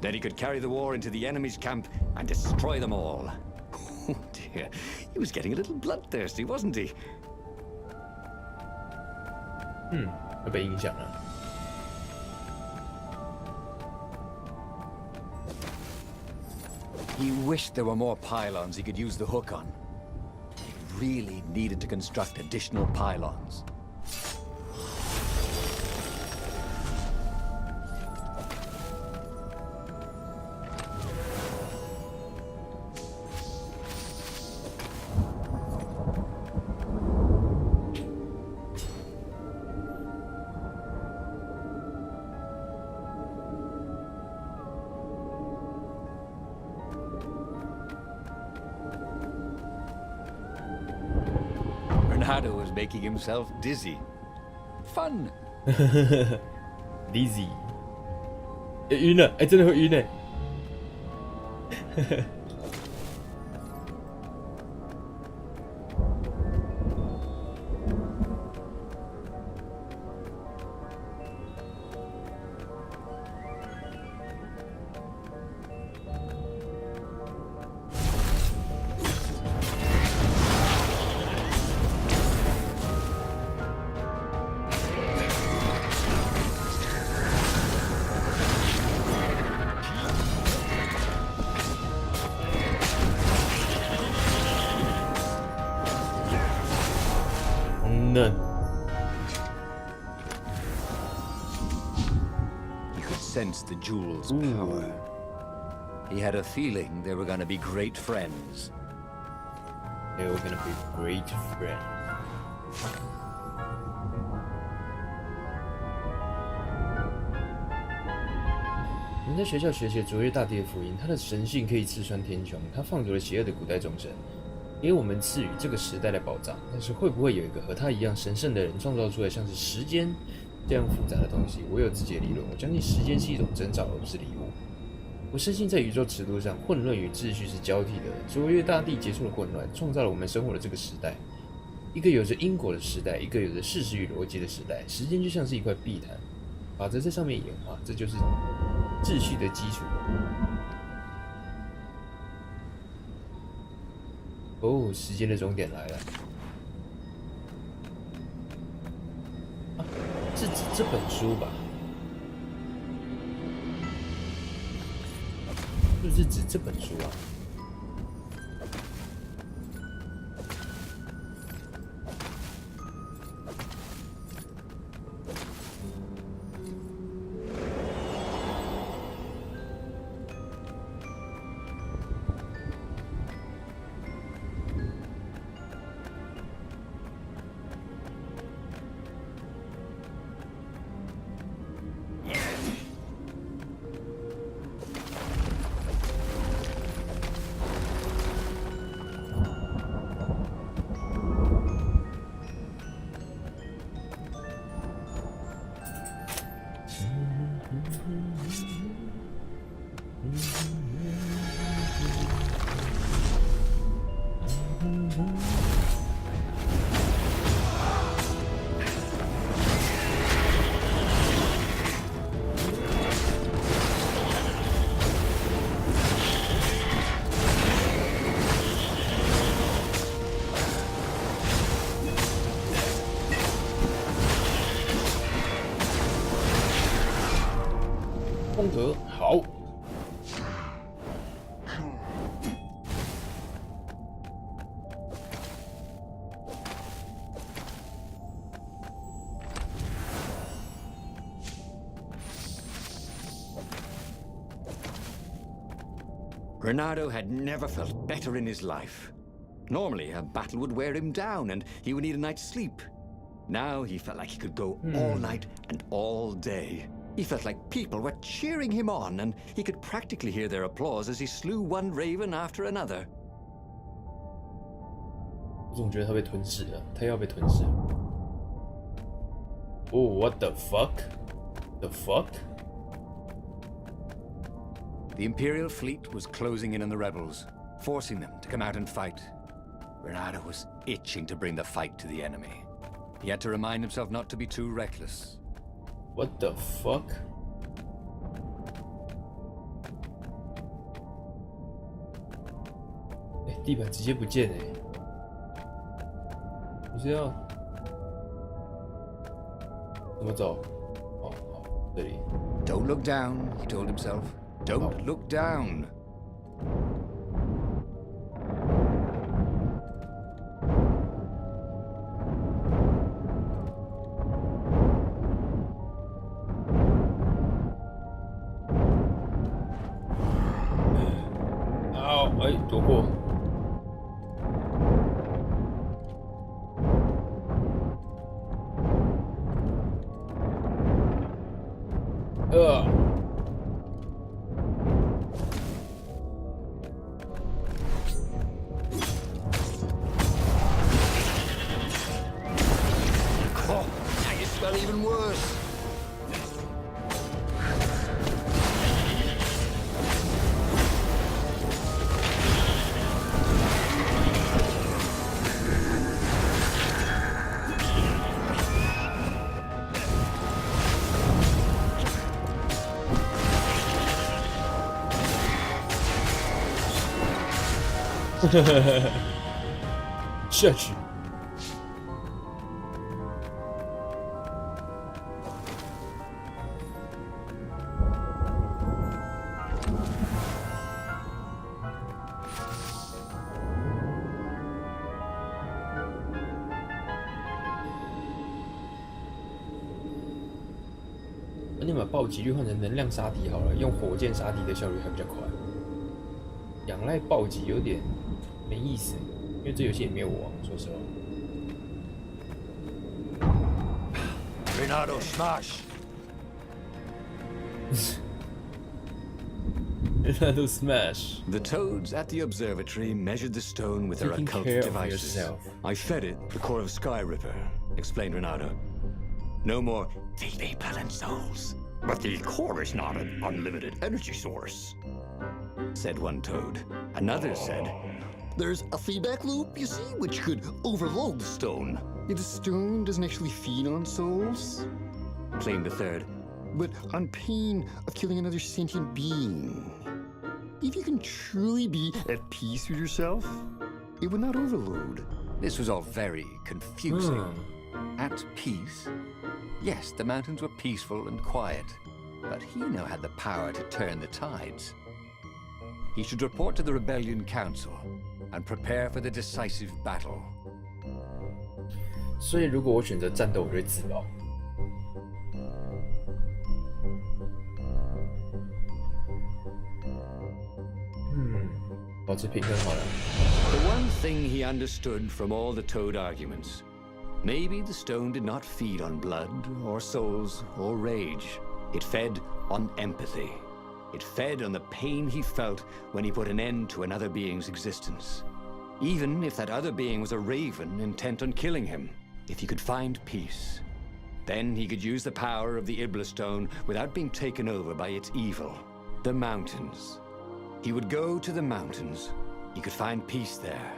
Then he could carry the war into the enemy's camp and destroy them all. Oh dear, he was getting a little bloodthirsty, wasn't he? 会被影响了。He wished there were more pylons he could use the hook on. He really needed to construct additional pylons. Renato was making himself dizzy. Fun. Dizzy，晕了，真的会晕哎。嫩。He could sense the jewel's power. He had a feeling they were going to be great friends. They were gonna be great friends. 我们在学校学习卓越大帝的福音，他的神性可以刺穿天穹，他放逐了邪恶的古代众神，给我们赐予这个时代的宝藏。但是会不会有一个和他一样神圣的人创造出来像是时间这样复杂的东西？我有自己的理论，我相信时间是一种征兆，而不是礼物。我深信在宇宙尺度上，混乱与秩序是交替的。卓越大帝结束了混乱，创造了我们生活的这个时代。一个有着因果的时代，一个有着事实与逻辑的时代。时间就像是一块碧毯，法则在上面演化，这就是秩序的基础。哦，时间的终点来了。啊，是指这本书吧？是不是指这本书啊？风格好。Renato had never felt better in his life. Normally, a battle would wear him down and he would need a night's sleep. Now he felt like he could go all night and all day. He felt like people were cheering him on, and he could practically hear their applause as he slew one raven after another. 我总觉得他被吞噬了，他要被吞噬了。Oh, what the fuck? The fuck? The Imperial fleet was closing in on the rebels, forcing them to come out and fight. Renato was itching to bring the fight to the enemy. He had to remind himself not to be too reckless. What the fuck? 哎，地板直接不见哎！你是要怎么走？哦，好，这里。Don't look down, he told himself. Don't look down. Oh, 哎，躲过。Oh, now you smell even worse.下去。那你把暴击率换成能量杀敌好了，用火箭杀敌的效率还比较快。仰赖暴击有点没意思，因为这游戏也没有王，说实话。Renato, smash! Renato smash. The toads at the observatory measured the stone with their Taking occult care of devices. yourself. I fed it the core of Sky Ripper, explained Renato. No more thieving Palan souls. But the core is not an unlimited energy source, said one toad. Another said, There's a feedback loop, you see, which could overload the stone. The stone doesn't actually feed on souls, claimed a third, but on pain of killing another sentient being. If you can truly be at peace with yourself, it would not overload. This was all very confusing. At peace? Yes, the mountains were peaceful and quiet, but he now had the power to turn the tides. He should report to the Rebellion Council and prepare for the decisive battle. 所以如果我选择战斗，我就会自爆。保持平衡好了。The one thing he understood from all the Toad arguments, maybe the stone did not feed on blood or souls or rage. It fed on empathy. It fed on the pain he felt when he put an end to another being's existence. Even if that other being was a raven intent on killing him, if he could find peace, then he could use the power of the Ibla stone without being taken over by its evil. The mountains. He would go to the mountains. He could find peace there.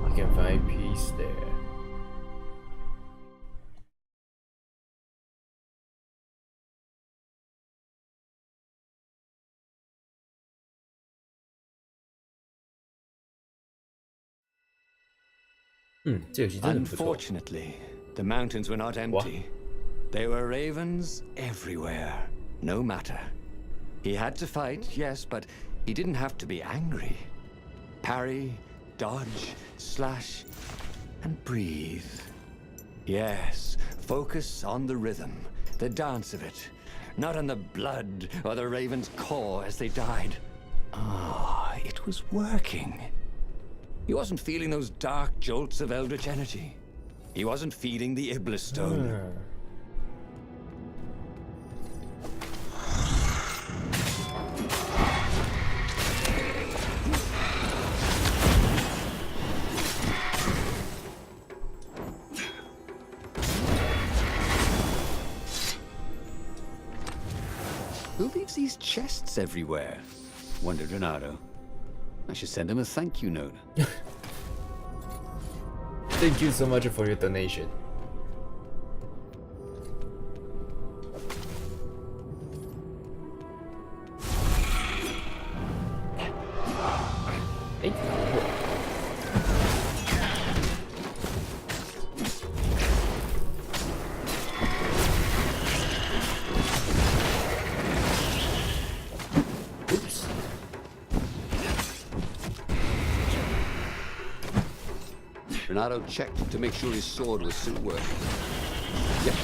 I can find peace there. Unfortunately, the mountains were not empty. There were ravens everywhere. No matter. He had to fight, yes, but he didn't have to be angry. Parry, dodge, slash, and breathe. Yes, focus on the rhythm, the dance of it, not on the blood or the raven's core as they died. Ah, it was working. He wasn't feeling those dark jolts of eldritch energy. He wasn't feeding the Iblis stone. Who leaves these chests everywhere? Wondered Renato. I should send him a thank you note. Thank you so much for your donation. Renato checked to make sure his sword was still working. Yep.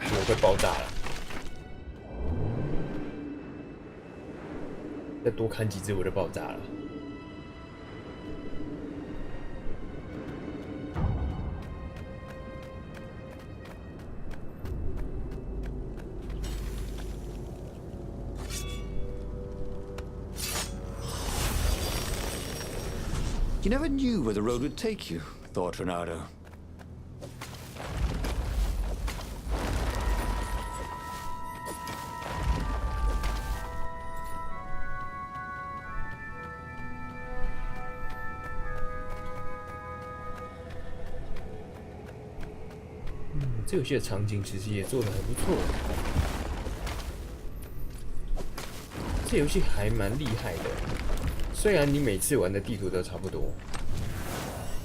我快爆炸了！再多砍几只我就爆炸了。You never knew where the road would take you, thought Renato.这游戏的场景其实也做得还不错。这游戏还蛮厉害的。虽然你每次玩的地图都差不多，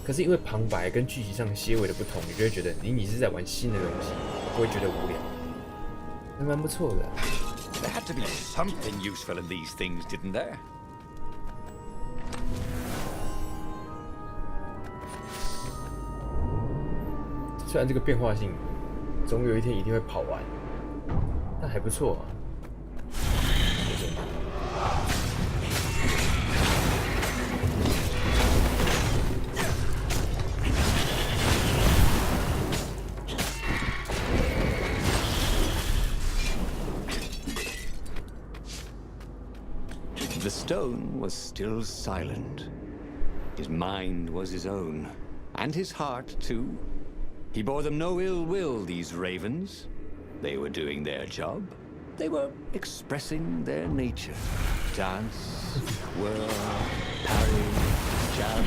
可是因为旁白跟剧情上些微的不同，你就会觉得你是在玩新的东西，不会觉得无聊，还蛮不错的。There had to be something useful in these things, didn't there? 虽然这个变化性总有一天一定会跑完，但还不错啊。The stone was still silent. His mind was his own, and his heart too. He bore them no ill will, these ravens. They were doing their job. They were expressing their nature. Dance, whirl, parry, jab,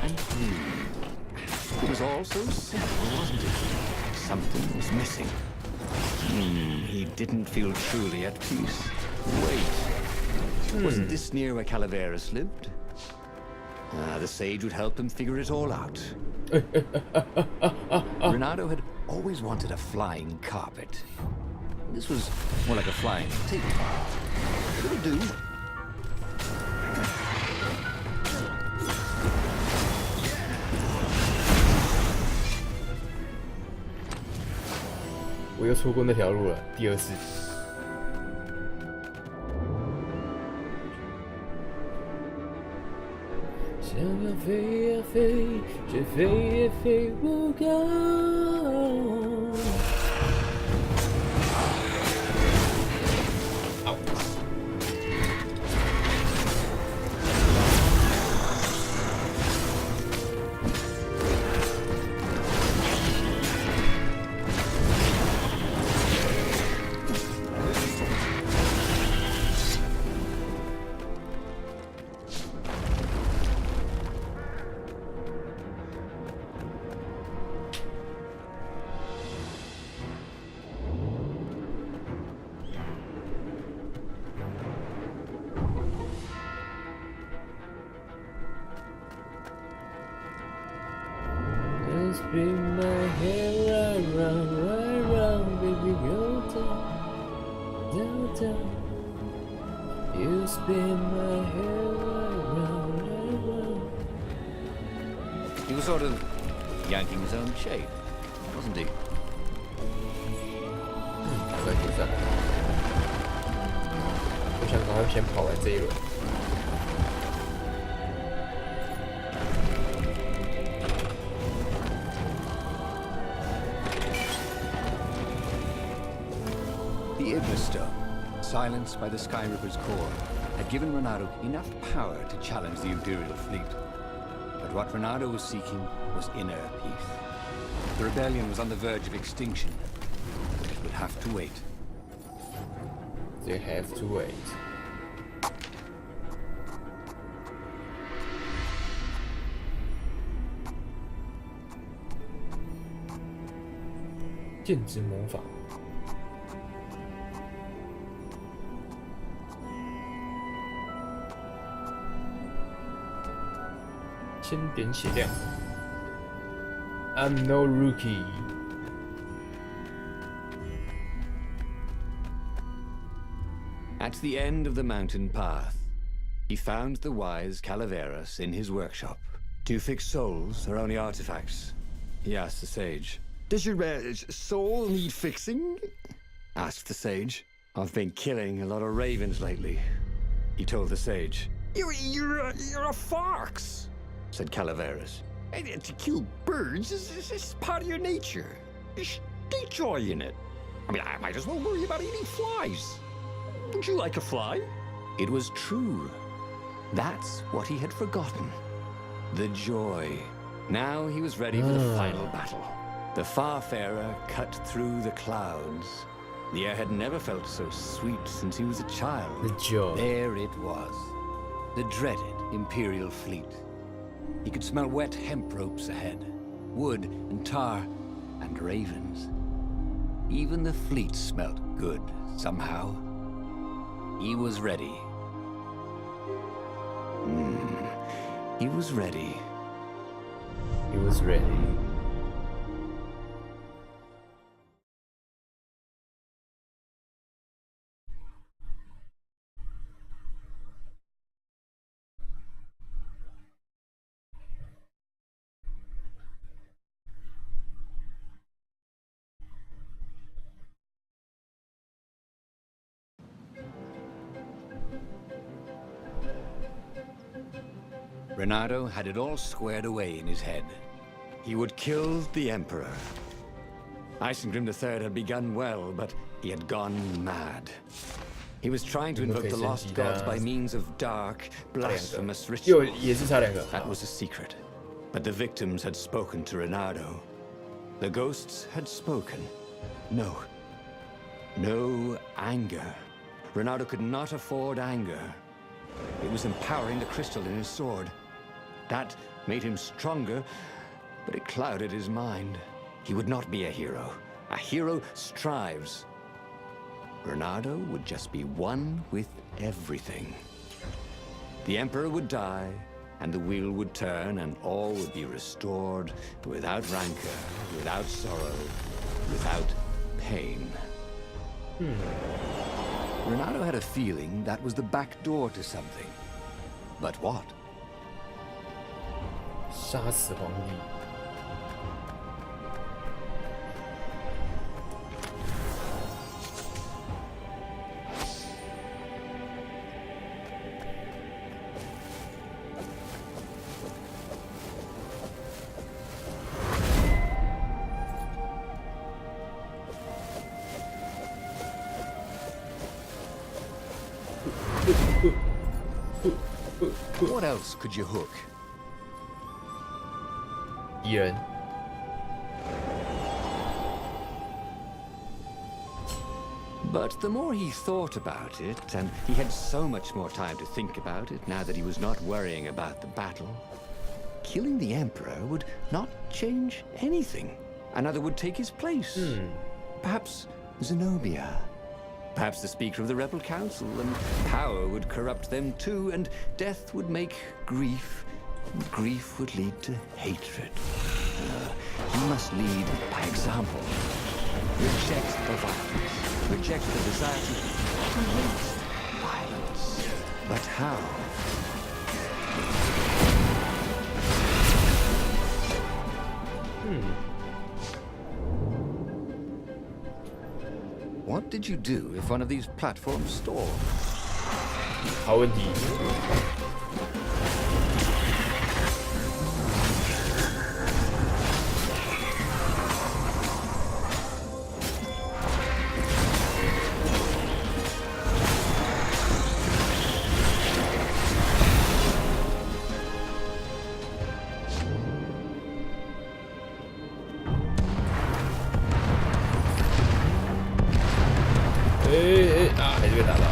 and move. It was all so simple, wasn't it? Something was missing. He didn't feel truly at peace. Wait. Wasn't this near where Calaveras lived? The sage would help him figure it all out. Renato had always wanted a flying carpet. This was more like a flying tabletop. It'll do.我又错过那条路了，第二次。想要飞呀飞，却飞也飞不高。Spin my hair round, round, round, round, baby, go down, down, down. You spin my hair round, round, round. He was sort of yanking his own shape, wasn't he? 还在决赛，我想赶快先跑完这一轮。The Iblis Stone, silenced by the Sky Ripper's core, had given Renato enough power to challenge the Imperial fleet. But what Renato was seeking was inner peace. The rebellion was on the verge of extinction. It would have to wait. They have to wait. 剑之魔法。先点血量。I'm no rookie. At the end of the mountain path, he found the wise Calaveras in his workshop. Do you fix souls or only artifacts? He asked the sage. Does your soul need fixing? Asked the sage. I've been killing a lot of ravens lately, he told the sage. You're a fox, said Calaveras. and to kill birds is part of your nature. Take joy in it. I mean, I might as well worry about eating flies. Would you like a fly? It was true. That's what he had forgotten. The joy. Now he was ready for the final battle. The Farfarer cut through the clouds. The air had never felt so sweet since he was a child. The joy. There it was. The dreaded Imperial fleet. He could smell wet hemp ropes ahead, wood and tar, and ravens. Even the fleet smelt good, somehow. He was ready. He was ready. He was ready. Renato had it all squared away in his head. He would kill the Emperor. Isengrim III had begun well, but he had gone mad. He was trying to invoke the lost gods by means of dark, blasphemous rituals. That was a secret. But the victims had spoken to Renato. The ghosts had spoken. No. No anger. Ronaldo could not afford anger. It was empowering the crystal in his sword. That made him stronger, but it clouded his mind. He would not be a hero. A hero strives. Ronaldo would just be one with everything. The Emperor would die, and the wheel would turn, and all would be restored without rancor, without sorrow, without pain. Ronaldo had a feeling that was the back door to something. But what? 杀死皇帝。What else could you hook? 敌人。But the more he thought about it, and he had so much more time to think about it now that he was not worrying about the battle, killing the Emperor would not change anything. Another would take his place. Perhaps Zenobia. Perhaps the Speaker of the Rebel Council, and power would corrupt them too, and death would make grief, and grief would lead to hatred. He must lead by example. Reject the violence. Reject the desire to create violence. But how? What did you do if one of these platforms stalled? 好问题。还是被打到了。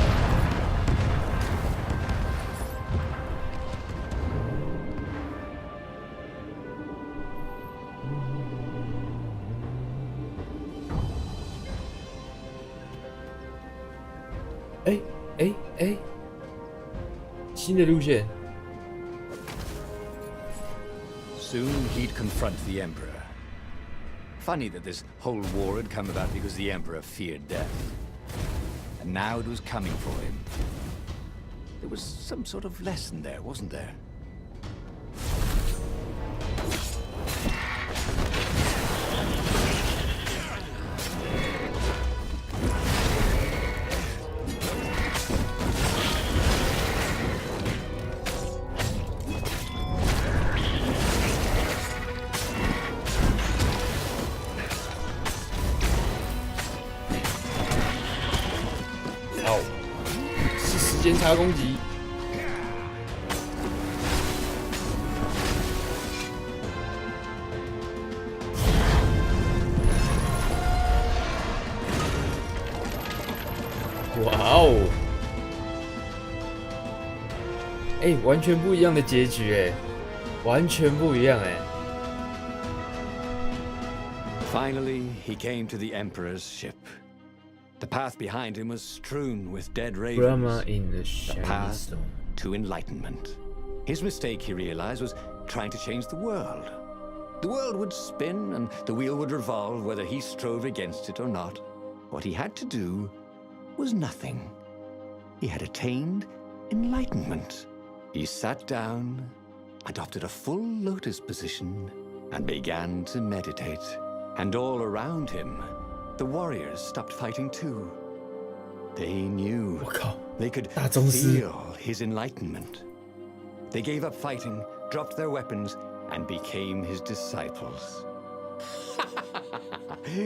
新的路线。Soon he'd confront the Emperor. Funny that this whole war had come about because the Emperor feared death. And now it was coming for him. There was some sort of lesson there, wasn't there?好，是时间差攻击。哇哦！完全不一样的结局完全不一样Finally, he came to the Emperor's ship. The path behind him was strewn with dead Brahma ravens. in the The shining path stone. to enlightenment. His mistake, he realized, was trying to change the world. The world would spin and the wheel would revolve whether he strove against it or not. What he had to do was nothing. He had attained enlightenment. He sat down, adopted a full lotus position, and began to meditate. And all around him, the warriors stopped fighting too. They knew. 我靠！ They could 大宗师。 feel his enlightenment. They gave up fighting, dropped their weapons, and became his disciples.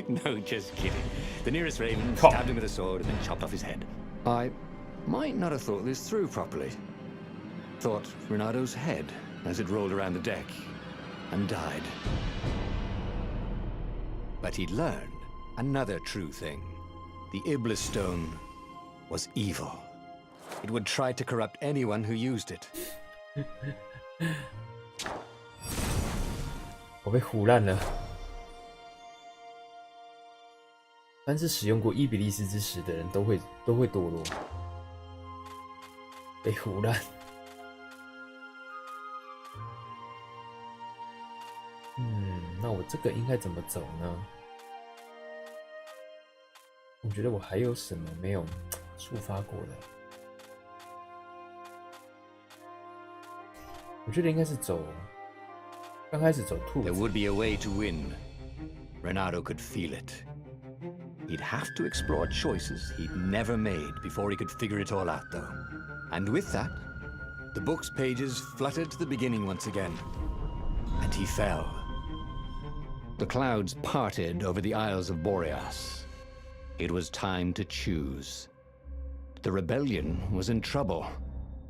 No, just kidding. The nearest raven stabbed him with a sword and then chopped off his head. I might not have thought this through properly. Thought Ronaldo's head as it rolled around the deck and died. But he'd learned another true thing. The Iblis Stone was evil. It would try to corrupt anyone who used it. 我被唬烂了。凡是使用过伊比利斯之石的人都会堕落，被唬烂。那我这个应该怎么走呢？我觉得我还有什么没有触发过的？我觉得应该是刚开始走兔 There 子。 would be a way to win. Renato could feel it. He'd have to explore choices he'd never made before he could figure it all out, though. And with that, the book's pages fluttered to the beginning once again. And he fell. The clouds parted over the Isles of Boreas. It was time to choose. The rebellion was in trouble.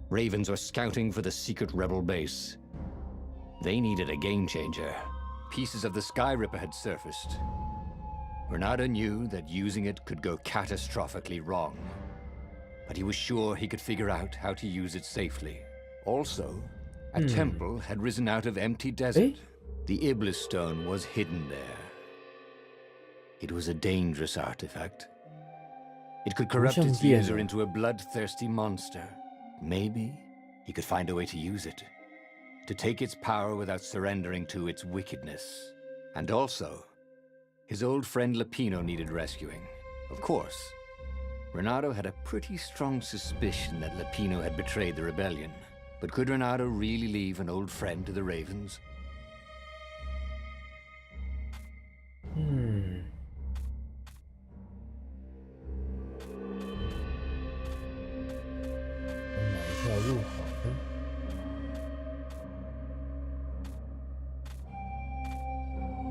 Ravens were scouting for the secret rebel base. They needed a game changer. Pieces of the Sky Ripper had surfaced. Renato knew that using it could go catastrophically wrong. But he was sure he could figure out how to use it safely. Also, a temple had risen out of empty desert. The Iblis Stone was hidden there. It was a dangerous artifact. It could corrupt its user into a bloodthirsty monster. Maybe he could find a way to use it, to take its power without surrendering to its wickedness. And also, his old friend Lapino needed rescuing. Of course, Renato had a pretty strong suspicion that Lapino had betrayed the rebellion. But could Renato really leave an old friend to the Ravens? 哪一条路好呢？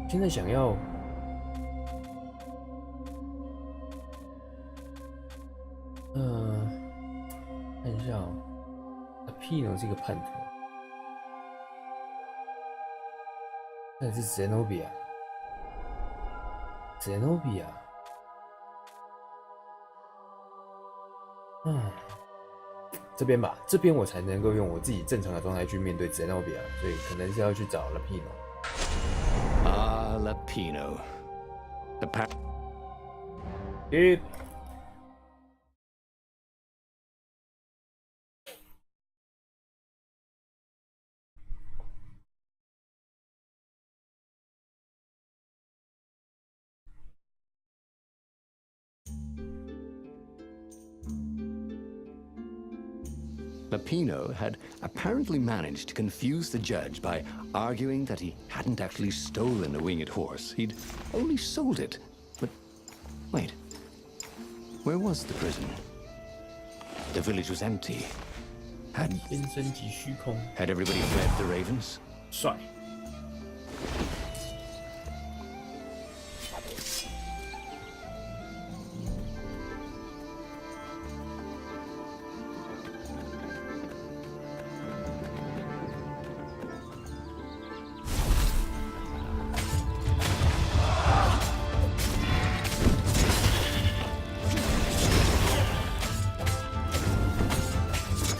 现在想要，看一下哦。Pino 是一个叛徒，那是 Zenobia。这边吧，这边我才能够用我自己正常的状态去面对 Zenobia， 所以可能是要去找 Lapino。Ah, Lapino. The Lapino had apparently managed to confuse the judge by arguing that he hadn't actually stolen a winged horse. He'd only sold it. But wait, where was the prison? The village was empty. Had 天生即虚空， everybody fled the Ravens? 帅。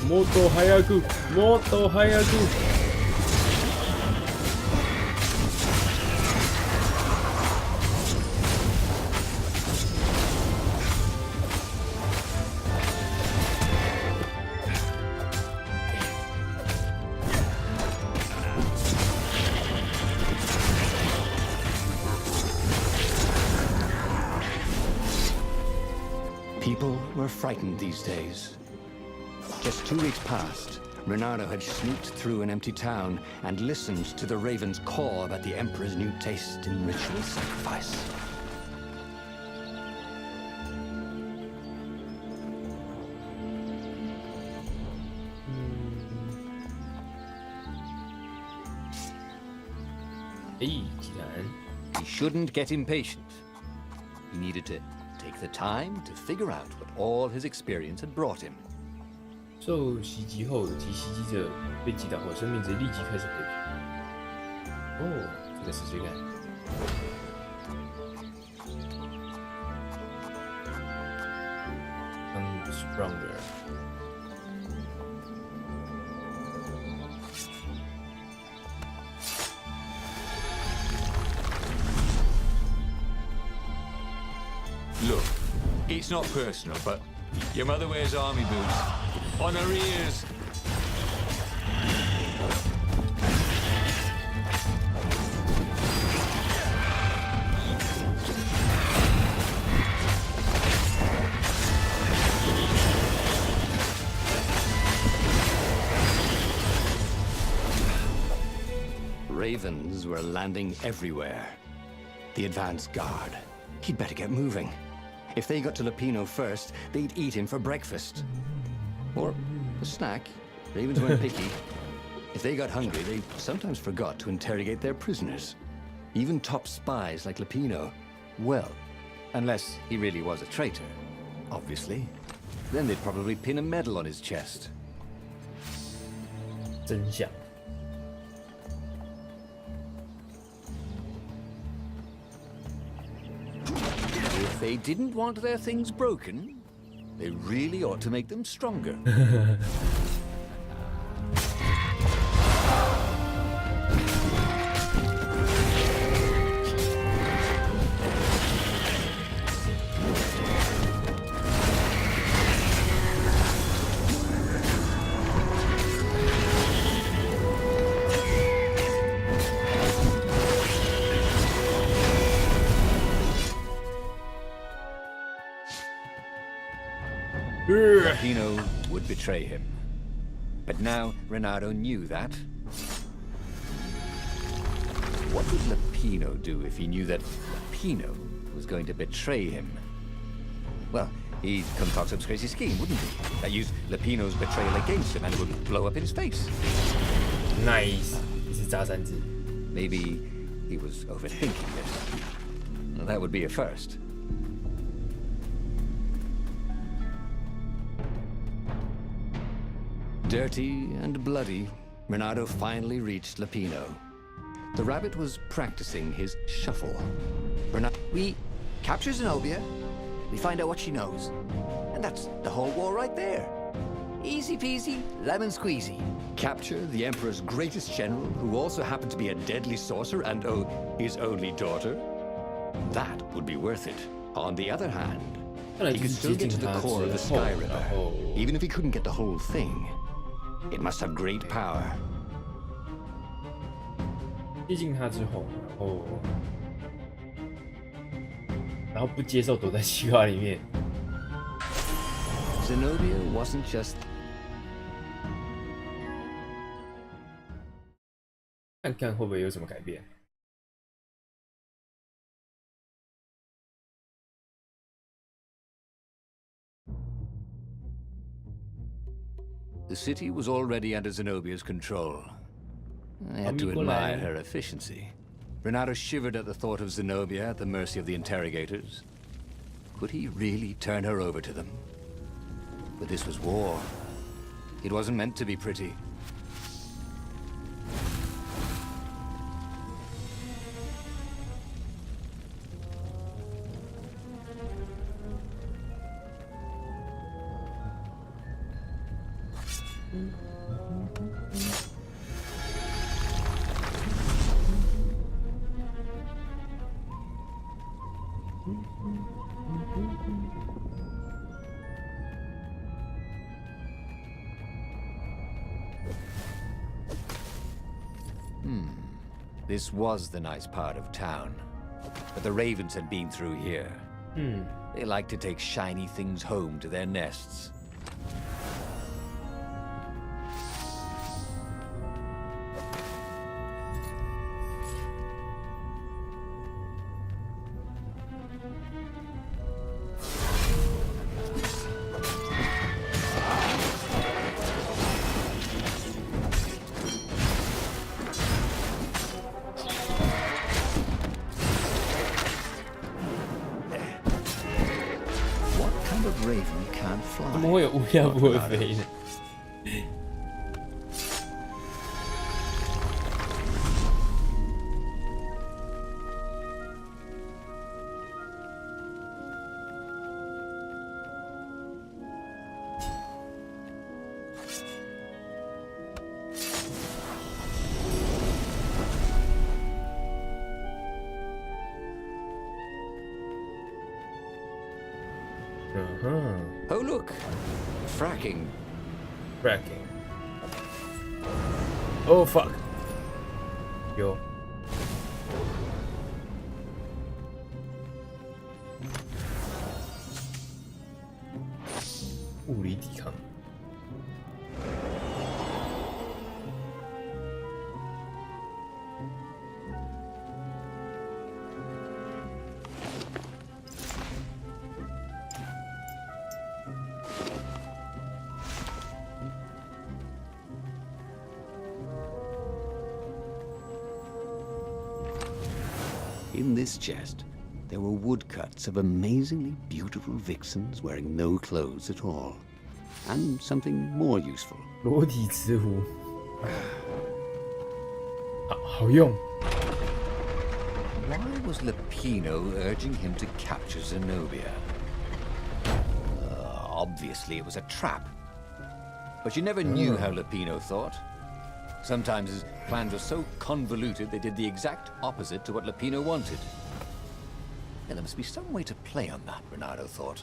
もっと早く、もっと早く。People were frightened these days. Just 2 weeks past, Renato had sneaked through an empty town and listened to the Ravens call about the Emperor's new taste in ritual sacrifice. He shouldn't get impatient. He needed to take the time to figure out what all his experience had brought him. 受袭击后，其袭击者被击倒后，生命值立即开始回复。哦，这个试试看。stronger. Look, it's not personal, but your mother wears army boots. On her ears. Ravens were landing everywhere. The advance guard. He'd better get moving. If they got to Lupino first, they'd eat him for breakfast. Or a snack. Ravens weren't picky. If they got hungry, they sometimes forgot to interrogate their prisoners. Even top spies like Lupino. Well, unless he really was a traitor, obviously. Then they'd probably pin a medal on his chest. 真相。 If they didn't want their things broken, they really ought to make them stronger. Pino would betray him. But now Renato knew that. What would Lupino do if he knew that Lupino was going to betray him? Well, he'd concoct some crazy scheme, wouldn't he? That used Lupino's betrayal against him and would blow up in his face. Nice，你是炸三字。 Maybe he was overthinking this. Well, that would be a first. Dirty and bloody, Renato finally reached Lupino. The rabbit was practicing his shuffle. We capture Zenobia, we find out what she knows, and that's the whole war right there. Easy peasy, lemon squeezy. Capture the Emperor's greatest general, who also happened to be a deadly sorcerer and, his only daughter? That would be worth it. On the other hand, 看来 he 就 could 是 still 接 get 近 to the 他 core of the 之后， Sky 然 River, 后 even if he couldn't get the whole thing. It must have great power. 接近他之后，然后不接受躲在西瓜里面。 Zenobia wasn't just 看看会不会有什么改变。 The city was already under Zenobia's control. I had to admire her efficiency. Renato shivered at the thought of Zenobia at the mercy of the interrogators. Could he really turn her over to them? But this was war. It wasn't meant to be pretty. This was the nice part of town. But the ravens had been through here. They like to take shiny things home to their nests. What kind of raven can't 怎么 fly? 会有乌鸦不会飞呢？ Oh, look. Fracking. Fracking. Oh fuck. 有。物理抵抗。In this chest, there were woodcuts of amazingly beautiful vixens wearing no clothes at all. And something more useful. 裸体雌狐。好用。 Why was Lupino urging him to capture Zenobia? Obviously it was a trap. But you never knew how Lupino thought. Sometimes his plans were so convoluted they did the exact opposite to what Lupino wanted. Yeah, there must be some way to play on that, Renato thought.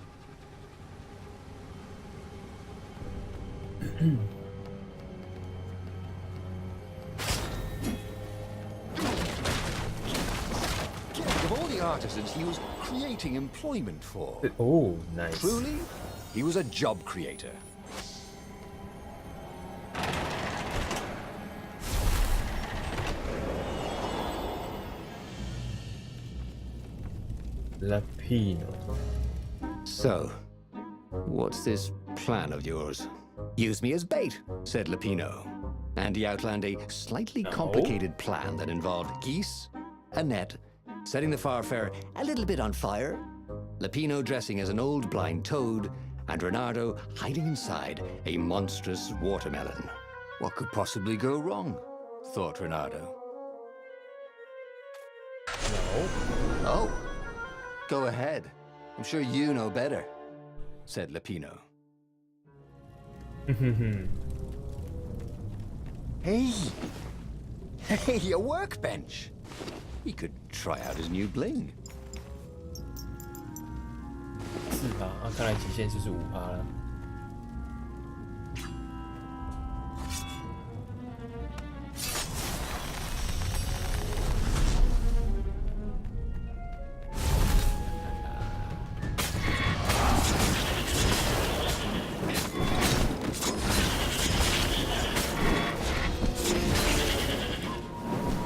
Of all the artisans he was creating employment for. Oh, nice. Truly, he was a job creator. Lapino. So, what's this plan of yours? Use me as bait, said Lupino. And he outlined a slightly complicated plan that involved geese, a net, setting the Farfarer a little bit on fire, Lupino dressing as an old blind toad, and Renato hiding inside a monstrous watermelon. What could possibly go wrong? Thought Renato. No. Oh, go ahead. I'm sure you know better, said Lupino. Hey! Hey, a workbench! He could try out his new bling. 4%啊，看来极限就是5%了。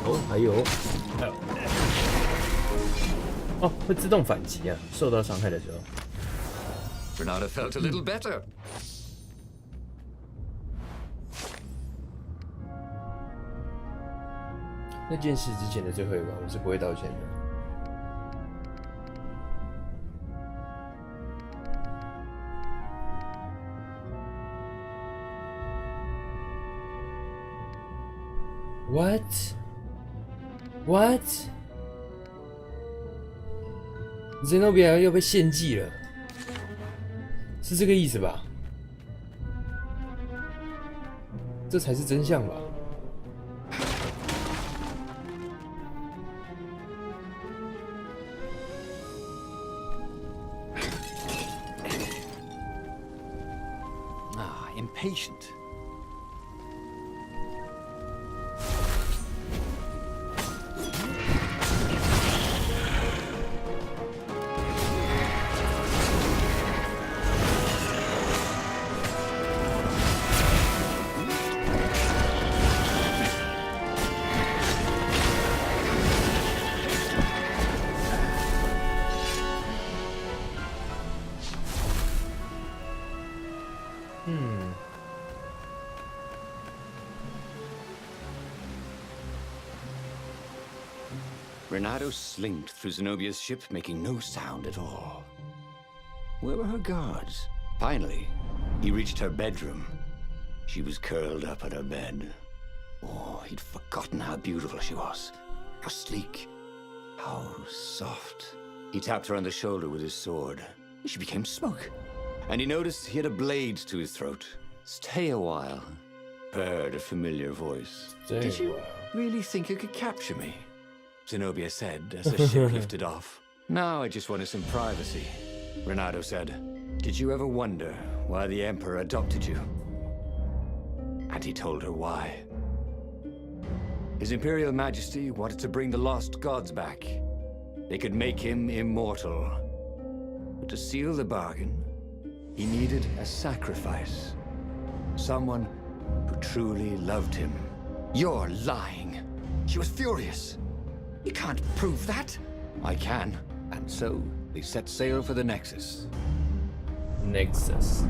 哦，还有，哦，会自动反击啊，受到伤害的时候。 Renato felt a little better. 那件事之前的最后一关，我是不会道歉的。What? What? Zenobia 要被献祭了，是这个意思吧？这才是真相吧？ Ah, impatient. Renato slinked through Zenobia's ship, making no sound at all. Where were her guards? Finally, he reached her bedroom. She was curled up on her bed. Oh, he'd forgotten how beautiful she was. How sleek. How soft. He tapped her on the shoulder with his sword. She became smoke. And he noticed he had a blade to his throat. Stay a while, purred a familiar voice. Did you really think you could capture me? Zenobia said as the ship lifted off. Now I just wanted some privacy. Renato said, "Did you ever wonder why the Emperor adopted you?" And he told her why. His Imperial Majesty wanted to bring the lost gods back. They could make him immortal. But to seal the bargain, he needed a sacrifice. Someone who truly loved him. You're lying. She was furious. You can't prove that. I can. And so, they set sail for the Nexus. Nexus。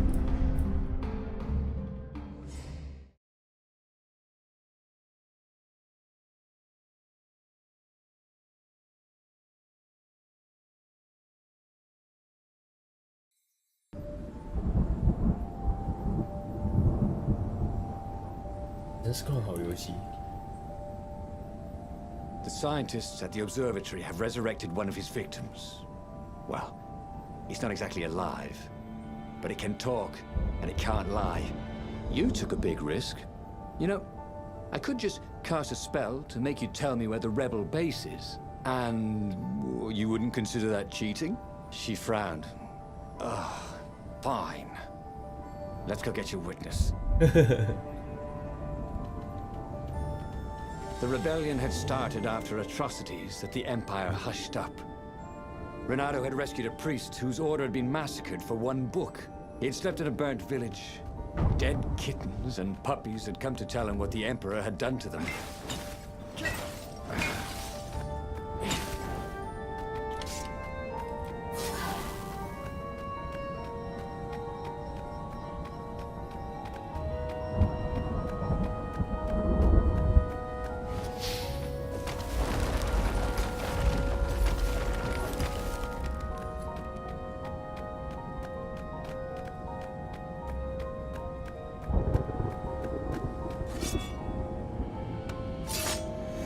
真是个好游戏。The scientists at the observatory have resurrected one of his victims. Well, he's not exactly alive, but it can talk, and it can't lie. You took a big risk. You know, I could just cast a spell to make you tell me where the rebel base is. And you wouldn't consider that cheating? She frowned. Ugh, fine. Let's go get your witness. The rebellion had started after atrocities that the Empire hushed up. Renato had rescued a priest whose order had been massacred for one book. He had slept in a burnt village. Dead kittens and puppies had come to tell him what the Emperor had done to them.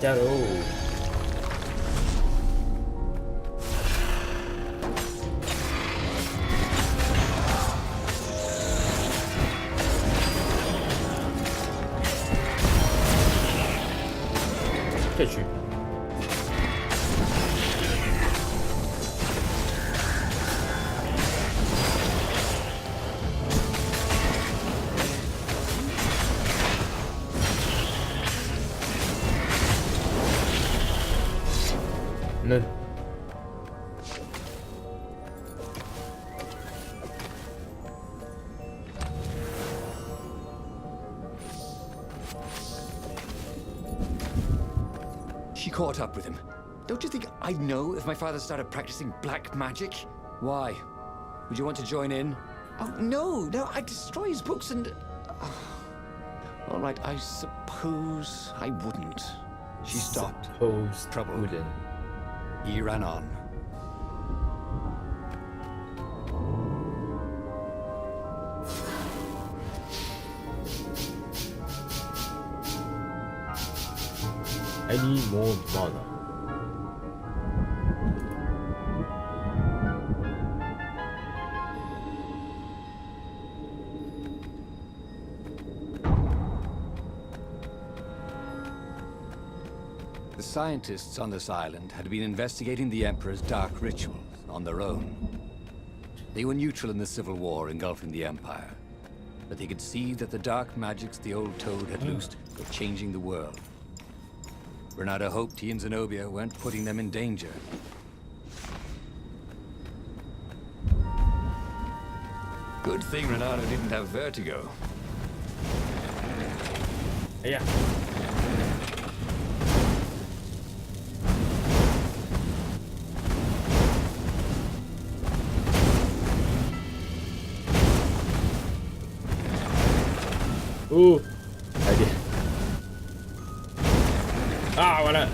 加油！可去。那。She caught up with him. Don't you think I'd know if my father started practicing black magic? Why? Would you want to join in? Oh, no, I'd destroy his books and... All right, I suppose I wouldn't. She stopped. Suppose troubled. wouldn't. He ran on. I need more mana. The scientists on this island had been investigating the Emperor's dark rituals on their own. They were neutral in the civil war engulfing the Empire, but they could see that the dark magics the old toad had loosed were changing the world. Renato hoped he and Zenobia weren't putting them in danger. Good thing Renato didn't have vertigo. 哎呀！哦，快点！啊，完了！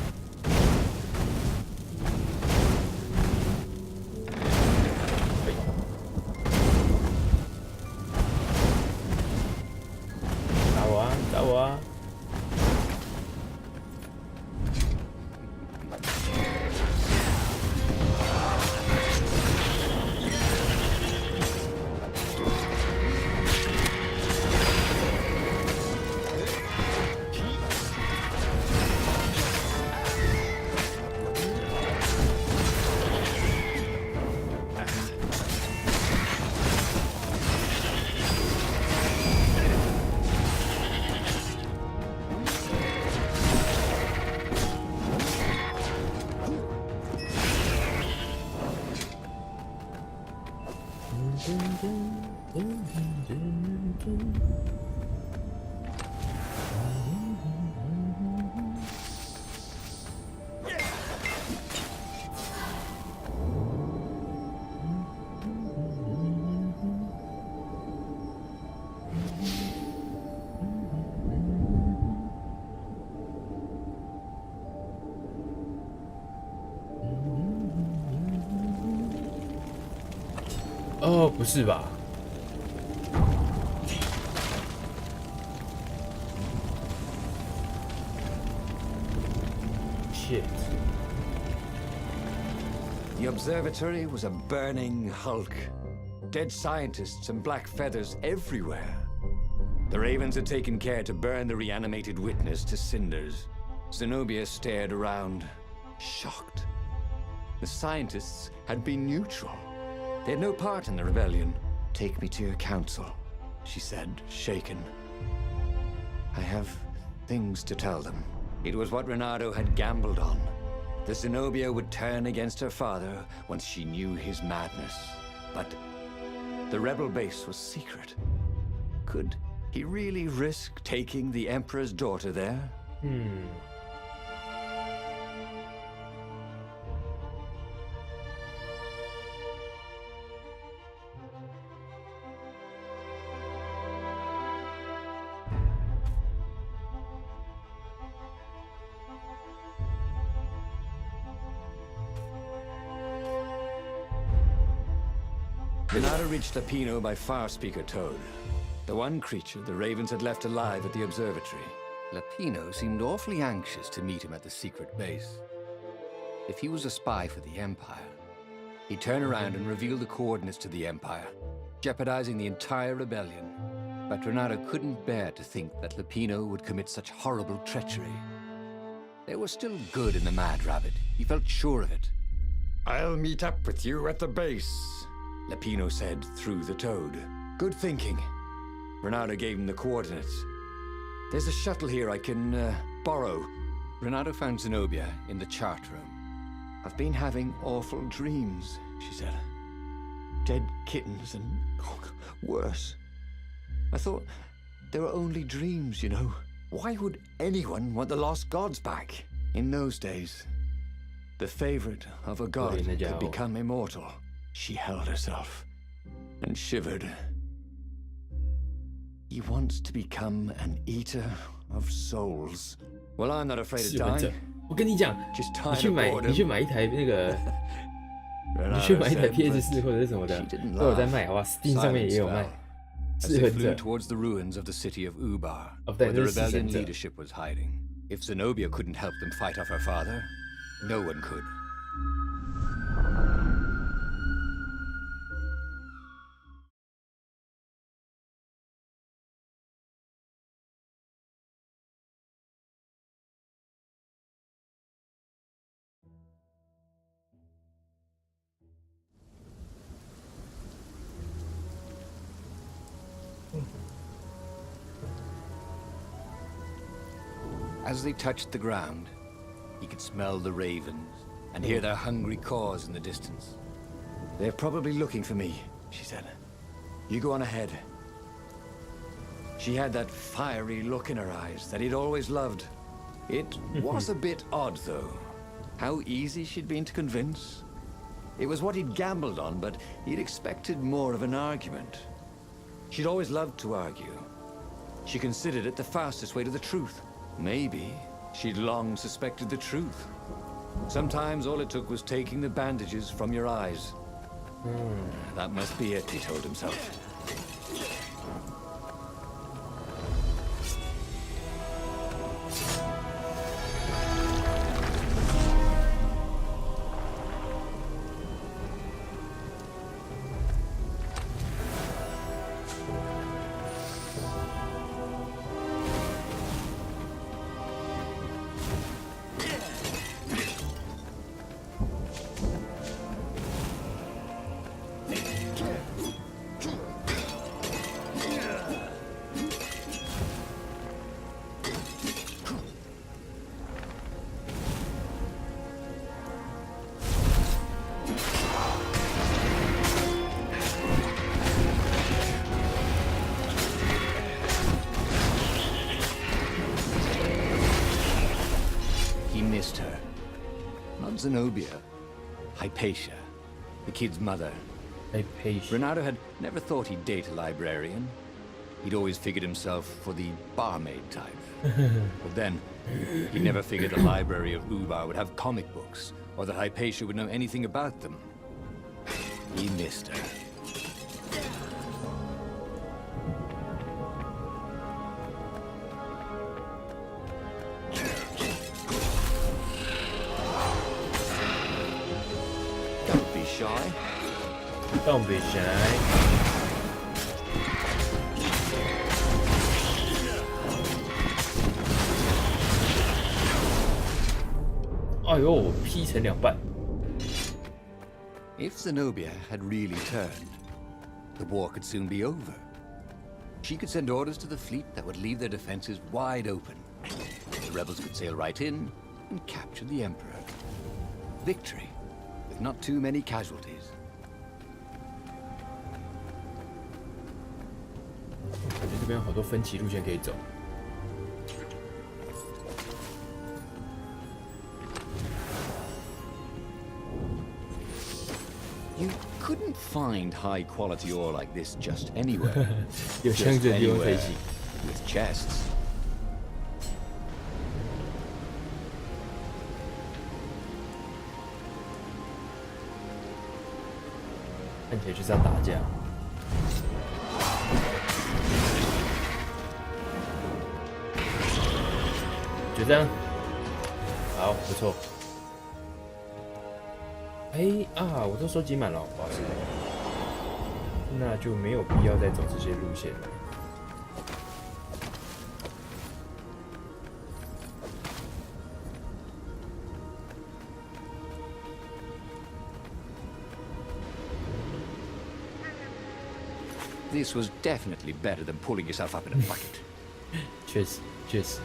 打我啊！打我啊！哦，不是吧？Shit！ The observatory was a burning hulk. Dead scientists and black feathers everywhere. The ravens had taken care to burn the reanimated witness to cinders. Zenobia stared around, shocked. The scientists had been neutral. They had no part in the rebellion. Take me to your council, she said, shaken. I have things to tell them. It was what Renato had gambled on. The Zenobia would turn against her father once she knew his madness. But the rebel base was secret. Could he really risk taking the Emperor's daughter there? Renato reached Lapino by far-speaker Toad, the one creature the Ravens had left alive at the observatory. Lapino seemed awfully anxious to meet him at the secret base. If he was a spy for the Empire, he'd turn around and reveal the coordinates to the Empire, jeopardizing the entire rebellion. But Renato couldn't bear to think that Lapino would commit such horrible treachery. There was still good in the Mad Rabbit. He felt sure of it. I'll meet up with you at the base. Lapino said through the Toad. Good thinking. Renato gave him the coordinates. There's a shuttle here I can borrow. Renato found Zenobia in the chart room. I've been having awful dreams, she said. Dead kittens and worse. I thought they were only dreams, you know. Why would anyone want the lost gods back? In those days, the favorite of a god could become immortal. She held herself and shivered. He wants to become an eater of souls. Well, I'm not afraid of 是文者 dying. 我跟你讲， Just 你 tired 去 of 买 boredom. 你去买一台那个，你 Renato 去买一台 said, PS4 but 或者是什么的 she，didn't 都有在 laugh. 卖，好吧？Steam 上面也有卖 As 是 they 文 flew 者。 towards the ruins of the city of Ubar, Of where the that rebellion center. leadership was hiding. If Zenobia couldn't help them fight off her father, no one could. As they touched the ground, he could smell the ravens and hear their hungry caws in the distance. They're probably looking for me, she said. You go on ahead. She had that fiery look in her eyes that he'd always loved. It was a bit odd, though. How easy she'd been to convince. It was what he'd gambled on, but he'd expected more of an argument. She'd always loved to argue. She considered it the fastest way to the truth. Maybe she'd long suspected the truth. Sometimes all it took was taking the bandages from your eyes. That must be it, he told himself. Zenobia, Hypatia, the kid's mother. Renato had never thought he'd date a librarian. He'd always figured himself for the barmaid type. But then, he never figured the library of Ubar would have comic books, or that Hypatia would know anything about them. He missed her. Don't be shy. Don't be shy. 哎呦，劈成2半。 If Zenobia had really turned, the war could soon be over. She could send orders to the fleet that would leave their defenses wide open. The rebels could sail right in and capture the Emperor. Victory, with not too many casualties. 感觉这边有好多分歧路线可以走。 You couldn't find high-quality ore like this just anywhere. 有枪支的地方飞行。 With chests. 看起来就是要打架。就这样，好，不错。哎啊，我都收集满了，哇塞，那就没有必要再走这些路线了。 This was definitely better than pulling yourself up in a bucket. 确实，确实。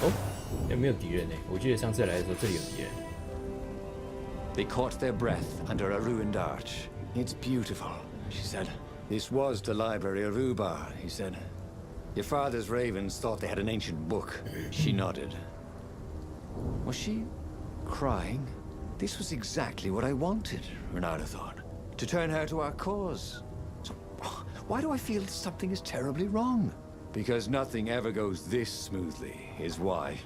哦，有没有敌人呢？我记得上次来的时候这里有敌人。 They caught their breath under a ruined arch. It's beautiful, she said. This was the library of Ubar, he said. Your father's ravens thought they had an ancient book. She nodded. Was she crying? This was exactly what I wanted, Renata thought. To turn her to our cause. So, why do I feel something is terribly wrong? Because nothing ever goes this smoothly, is why.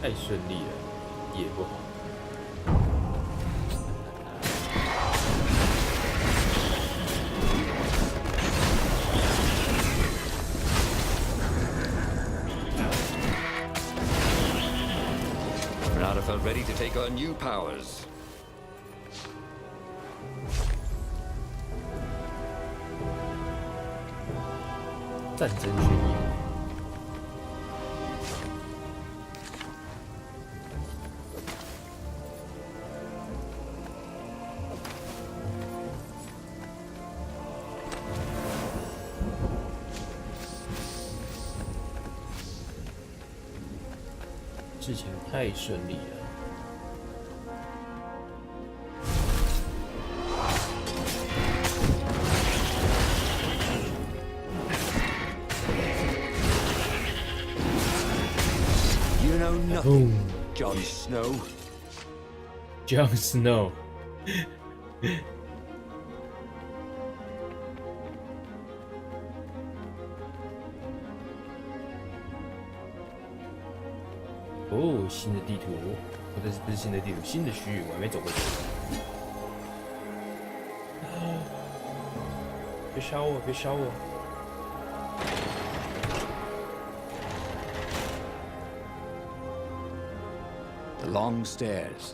太顺利了，也不好。Renata felt ready to take on new powers. 战争宣言。 事情太顺利了。You know nothing, Jon Snow. Jon Snow 哦，新的地图，或者是不是新的地图，新的区域我还没走过去。别杀我！别杀我！ The long stairs.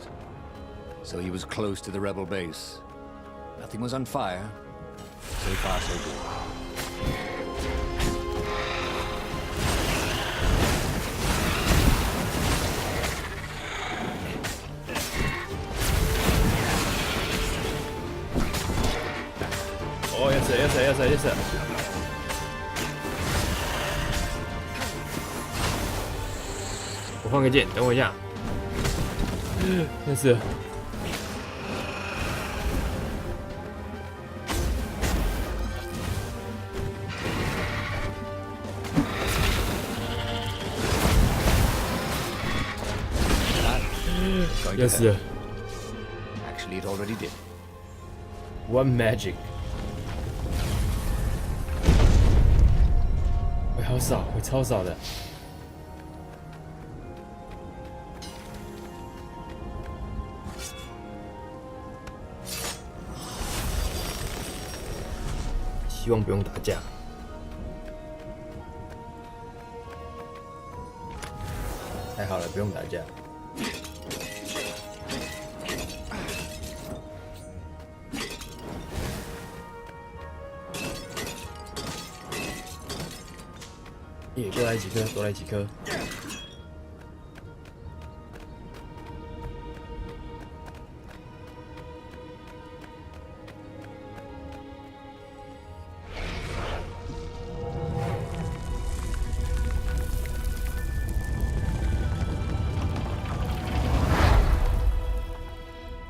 So he was close to the rebel base. Nothing was on fire. So far, so good.哦，要死要死要死要死！我换个剑，等我一下。要死了！要死了 Actually, it already did. ！One magic。会好少，会超少的。希望不用打架。太好了，不用打架。耶，多来几颗，多来几颗。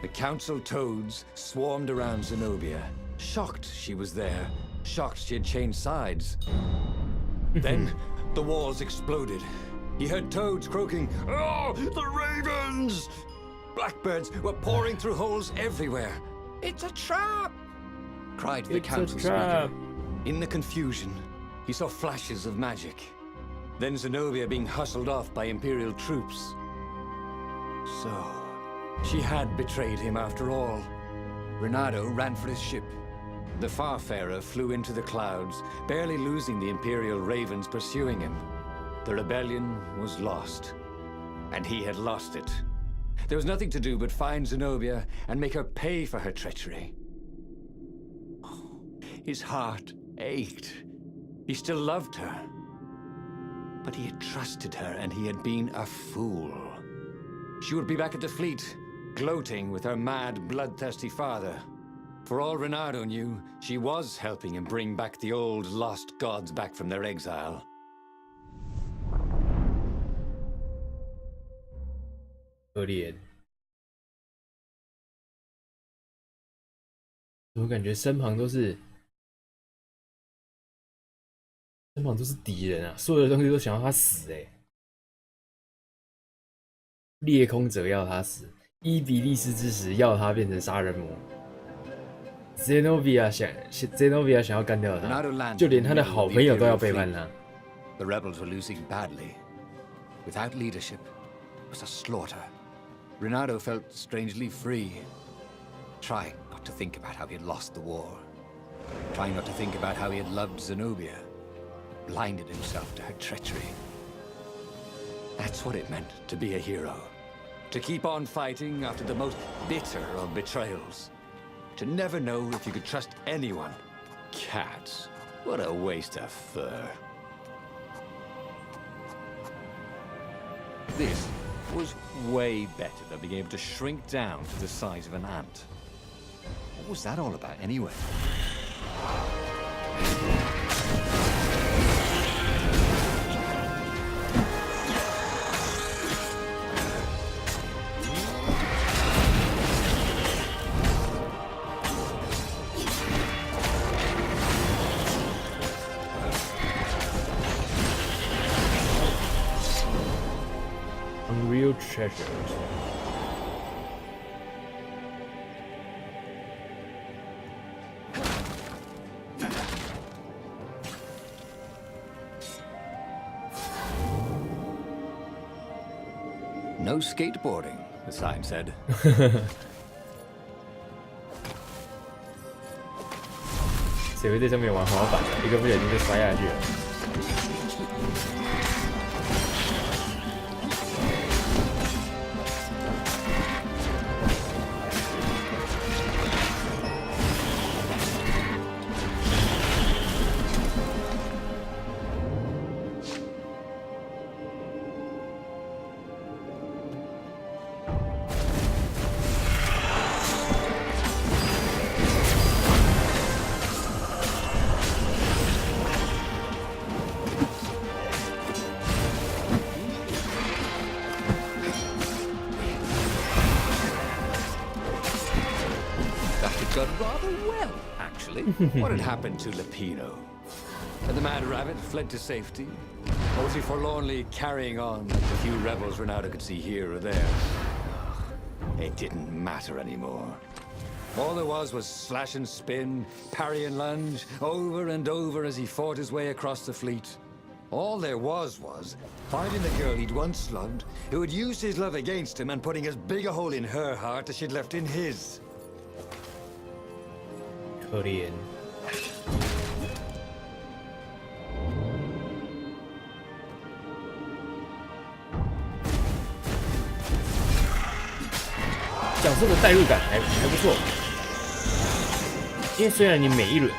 The council toads swarmed around Zenobia, shocked she was there, shocked she had changed sides. Then the walls exploded. He heard toads croaking, "Oh, the ravens!" Blackbirds were pouring through holes everywhere. "It's a trap!" cried the It's a council trap. speaker. In the confusion, he saw flashes of magic. Then Zenobia being hustled off by Imperial troops. So, she had betrayed him after all. Renato ran for his ship. The Farfarer flew into the clouds, barely losing the Imperial ravens pursuing him. The rebellion was lost, and he had lost it. There was nothing to do but find Zenobia and make her pay for her treachery. His heart ached. He still loved her. But he had trusted her, and he had been a fool. She would be back at the fleet, gloating with her mad, bloodthirsty father. For all Renato knew, she was helping him bring back the old, lost gods back from their exile. 可怜。我感觉身旁都是敌人啊，所有的东西都想要他死哎、裂空者要他死，伊比利斯之石要他变成杀人魔。Zenobia 想要干掉他， Renato landed 就连他的好朋友都要背叛他。 The rebels were losing badly. Without leadership, it was a slaughter. Renato felt strangely free, trying not to think about how he had lost the war, trying not to think about how he had loved Zenobia, blinded himself to her treachery. That's what it meant to be a hero. To keep on fighting after the most bitter of betrayals. To never know if you could trust anyone. Cats. What a waste of fur. This was way better than being able to shrink down to the size of an ant. What was that all about anyway? Unreal treasures. No skateboarding, the sign said. 谁会在上面玩滑板啊？一个不小心就摔下去了。done rather well, actually. What had happened to Lupino? And the Mad Rabbit fled to safety, or was he forlornly carrying on like the few rebels Renato could see here or there? It didn't matter anymore. All there was slash and spin, parry and lunge, over and over as he fought his way across the fleet. All there was finding the girl he'd once slugged, who had used his love against him and putting as big a hole in her heart as she'd left in his. 可怜。角色的代入感还不错，因为虽然你每一轮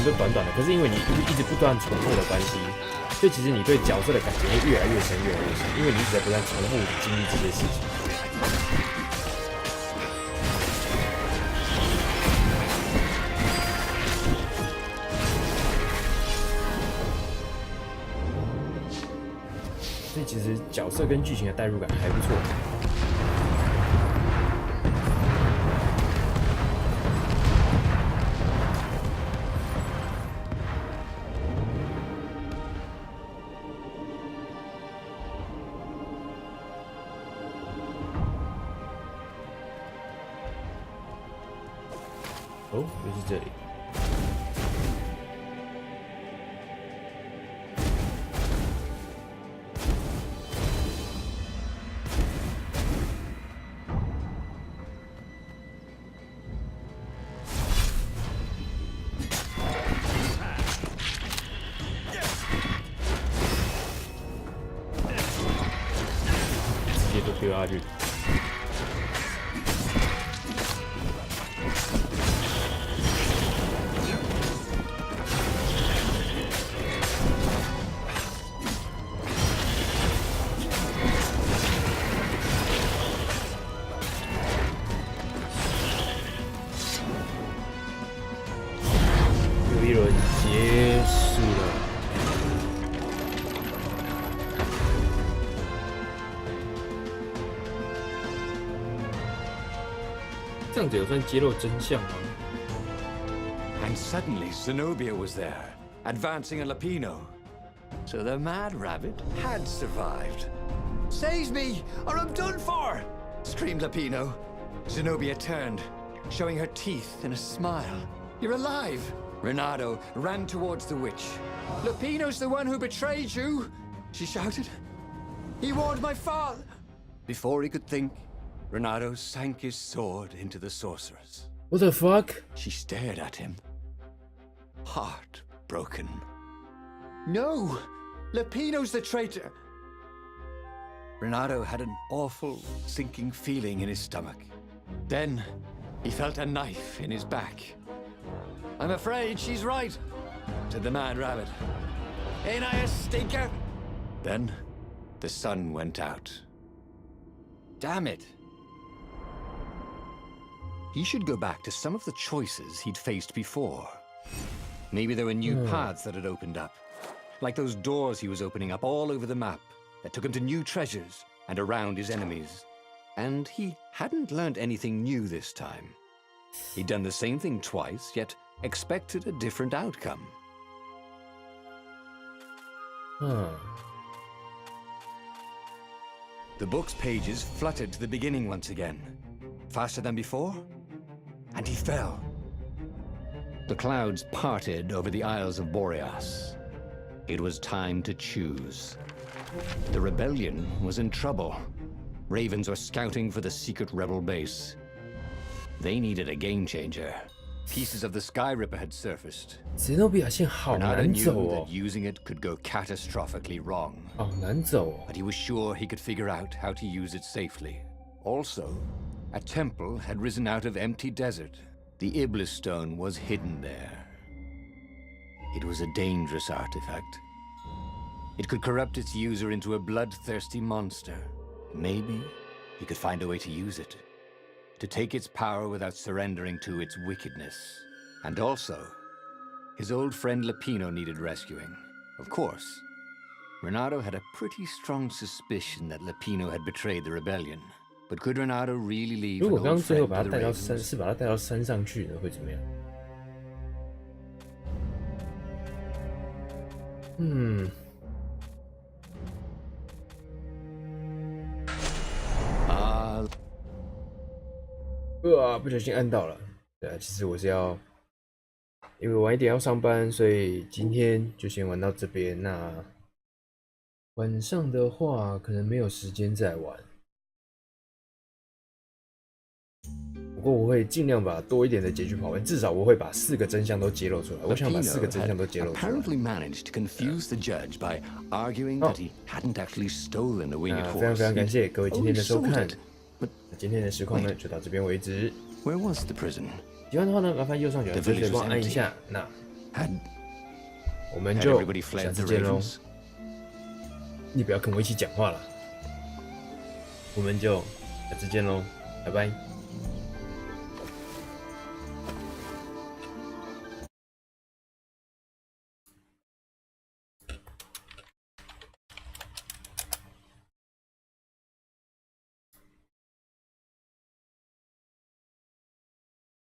都短短的，可是因为你一直不断重复的关系，所以其实你对角色的感觉会越来越深，越来越深，因为你一直在不断重复经历这些事情。所以其实角色跟剧情的代入感还不错。哦，又是这里。直接都丢下去。又一轮结束了。这样子有算揭露真相吗？ And suddenly Zenobia was there, advancing a Lupino. So the Mad Rabbit had survived. Save me, or I'm done for! Screamed Lupino. Zenobia turned, showing her teeth in a smile. You're alive! Renato ran towards the witch. Lupino's the one who betrayed you! She shouted. He warned my father! Before he could think, Renato sank his sword into the sorceress. What the fuck? She stared at him, heartbroken. No! Lupino's the traitor! Renato had an awful, sinking feeling in his stomach. Then, he felt a knife in his back. I'm afraid she's right, said the Mad Rabbit. Ain't I a stinker? Then, the sun went out. Damn it. He should go back to some of the choices he'd faced before. Maybe there were new paths that had opened up. Like those doors he was opening up all over the map that took him to new treasures and around his enemies. And he hadn't learned anything new this time. He'd done the same thing twice, yet expected a different outcome. The book's pages fluttered to the beginning once again. Faster than before? And he fell. The clouds parted over the Isles of Boreas. It was time to choose. The rebellion was in trouble. Ravens were scouting for the secret rebel base. They needed a game changer. Pieces of the Sky Ripper had surfaced. Zenobia 线好 Renato 难 knew 走哦， that using it could go catastrophically wrong. 好难走哦。 But he was sure he could figure out how to use it safely. Also, a temple had risen out of empty desert. The Iblis stone was hidden there. It was a dangerous artifact. It could corrupt its user into a bloodthirsty monster. Maybe he could find a way to use it, to take its power without surrendering to its wickedness. And also, his old friend Lupino needed rescuing. Of course, Renato had a pretty strong suspicion that Lupino had betrayed the rebellion, But could Renato really leave 如果 an 刚 old 刚最后 friend 把 to 他 the 带到山， Ravens? 是把他带到山上去呢，会怎么样？嗯，不小心按到了。对啊，其实我是要，因为晚一点要上班，所以今天就先玩到这边。那晚上的话，可能没有时间再玩。不过我会尽量把多一点的结局跑完，至少我会把4个真相都揭露出来。我想把4个 Lapino 真相 had 都揭露出来。 apparently managed to confuse the judge by arguing that he hadn't actually stolen the winged 非常 horse. 非常感 He'd 谢各位今天的收 only sold 看 it. But 今天的实况呢就到这边为止。 where was the prison? 喜欢的话呢，麻烦右上角的追随帮我按一下。那 Had 我们 had 就 everybody 下 fled 次 the 见喽。 Ravens? 你不要跟我一起讲话了，我们就下次见喽，拜拜。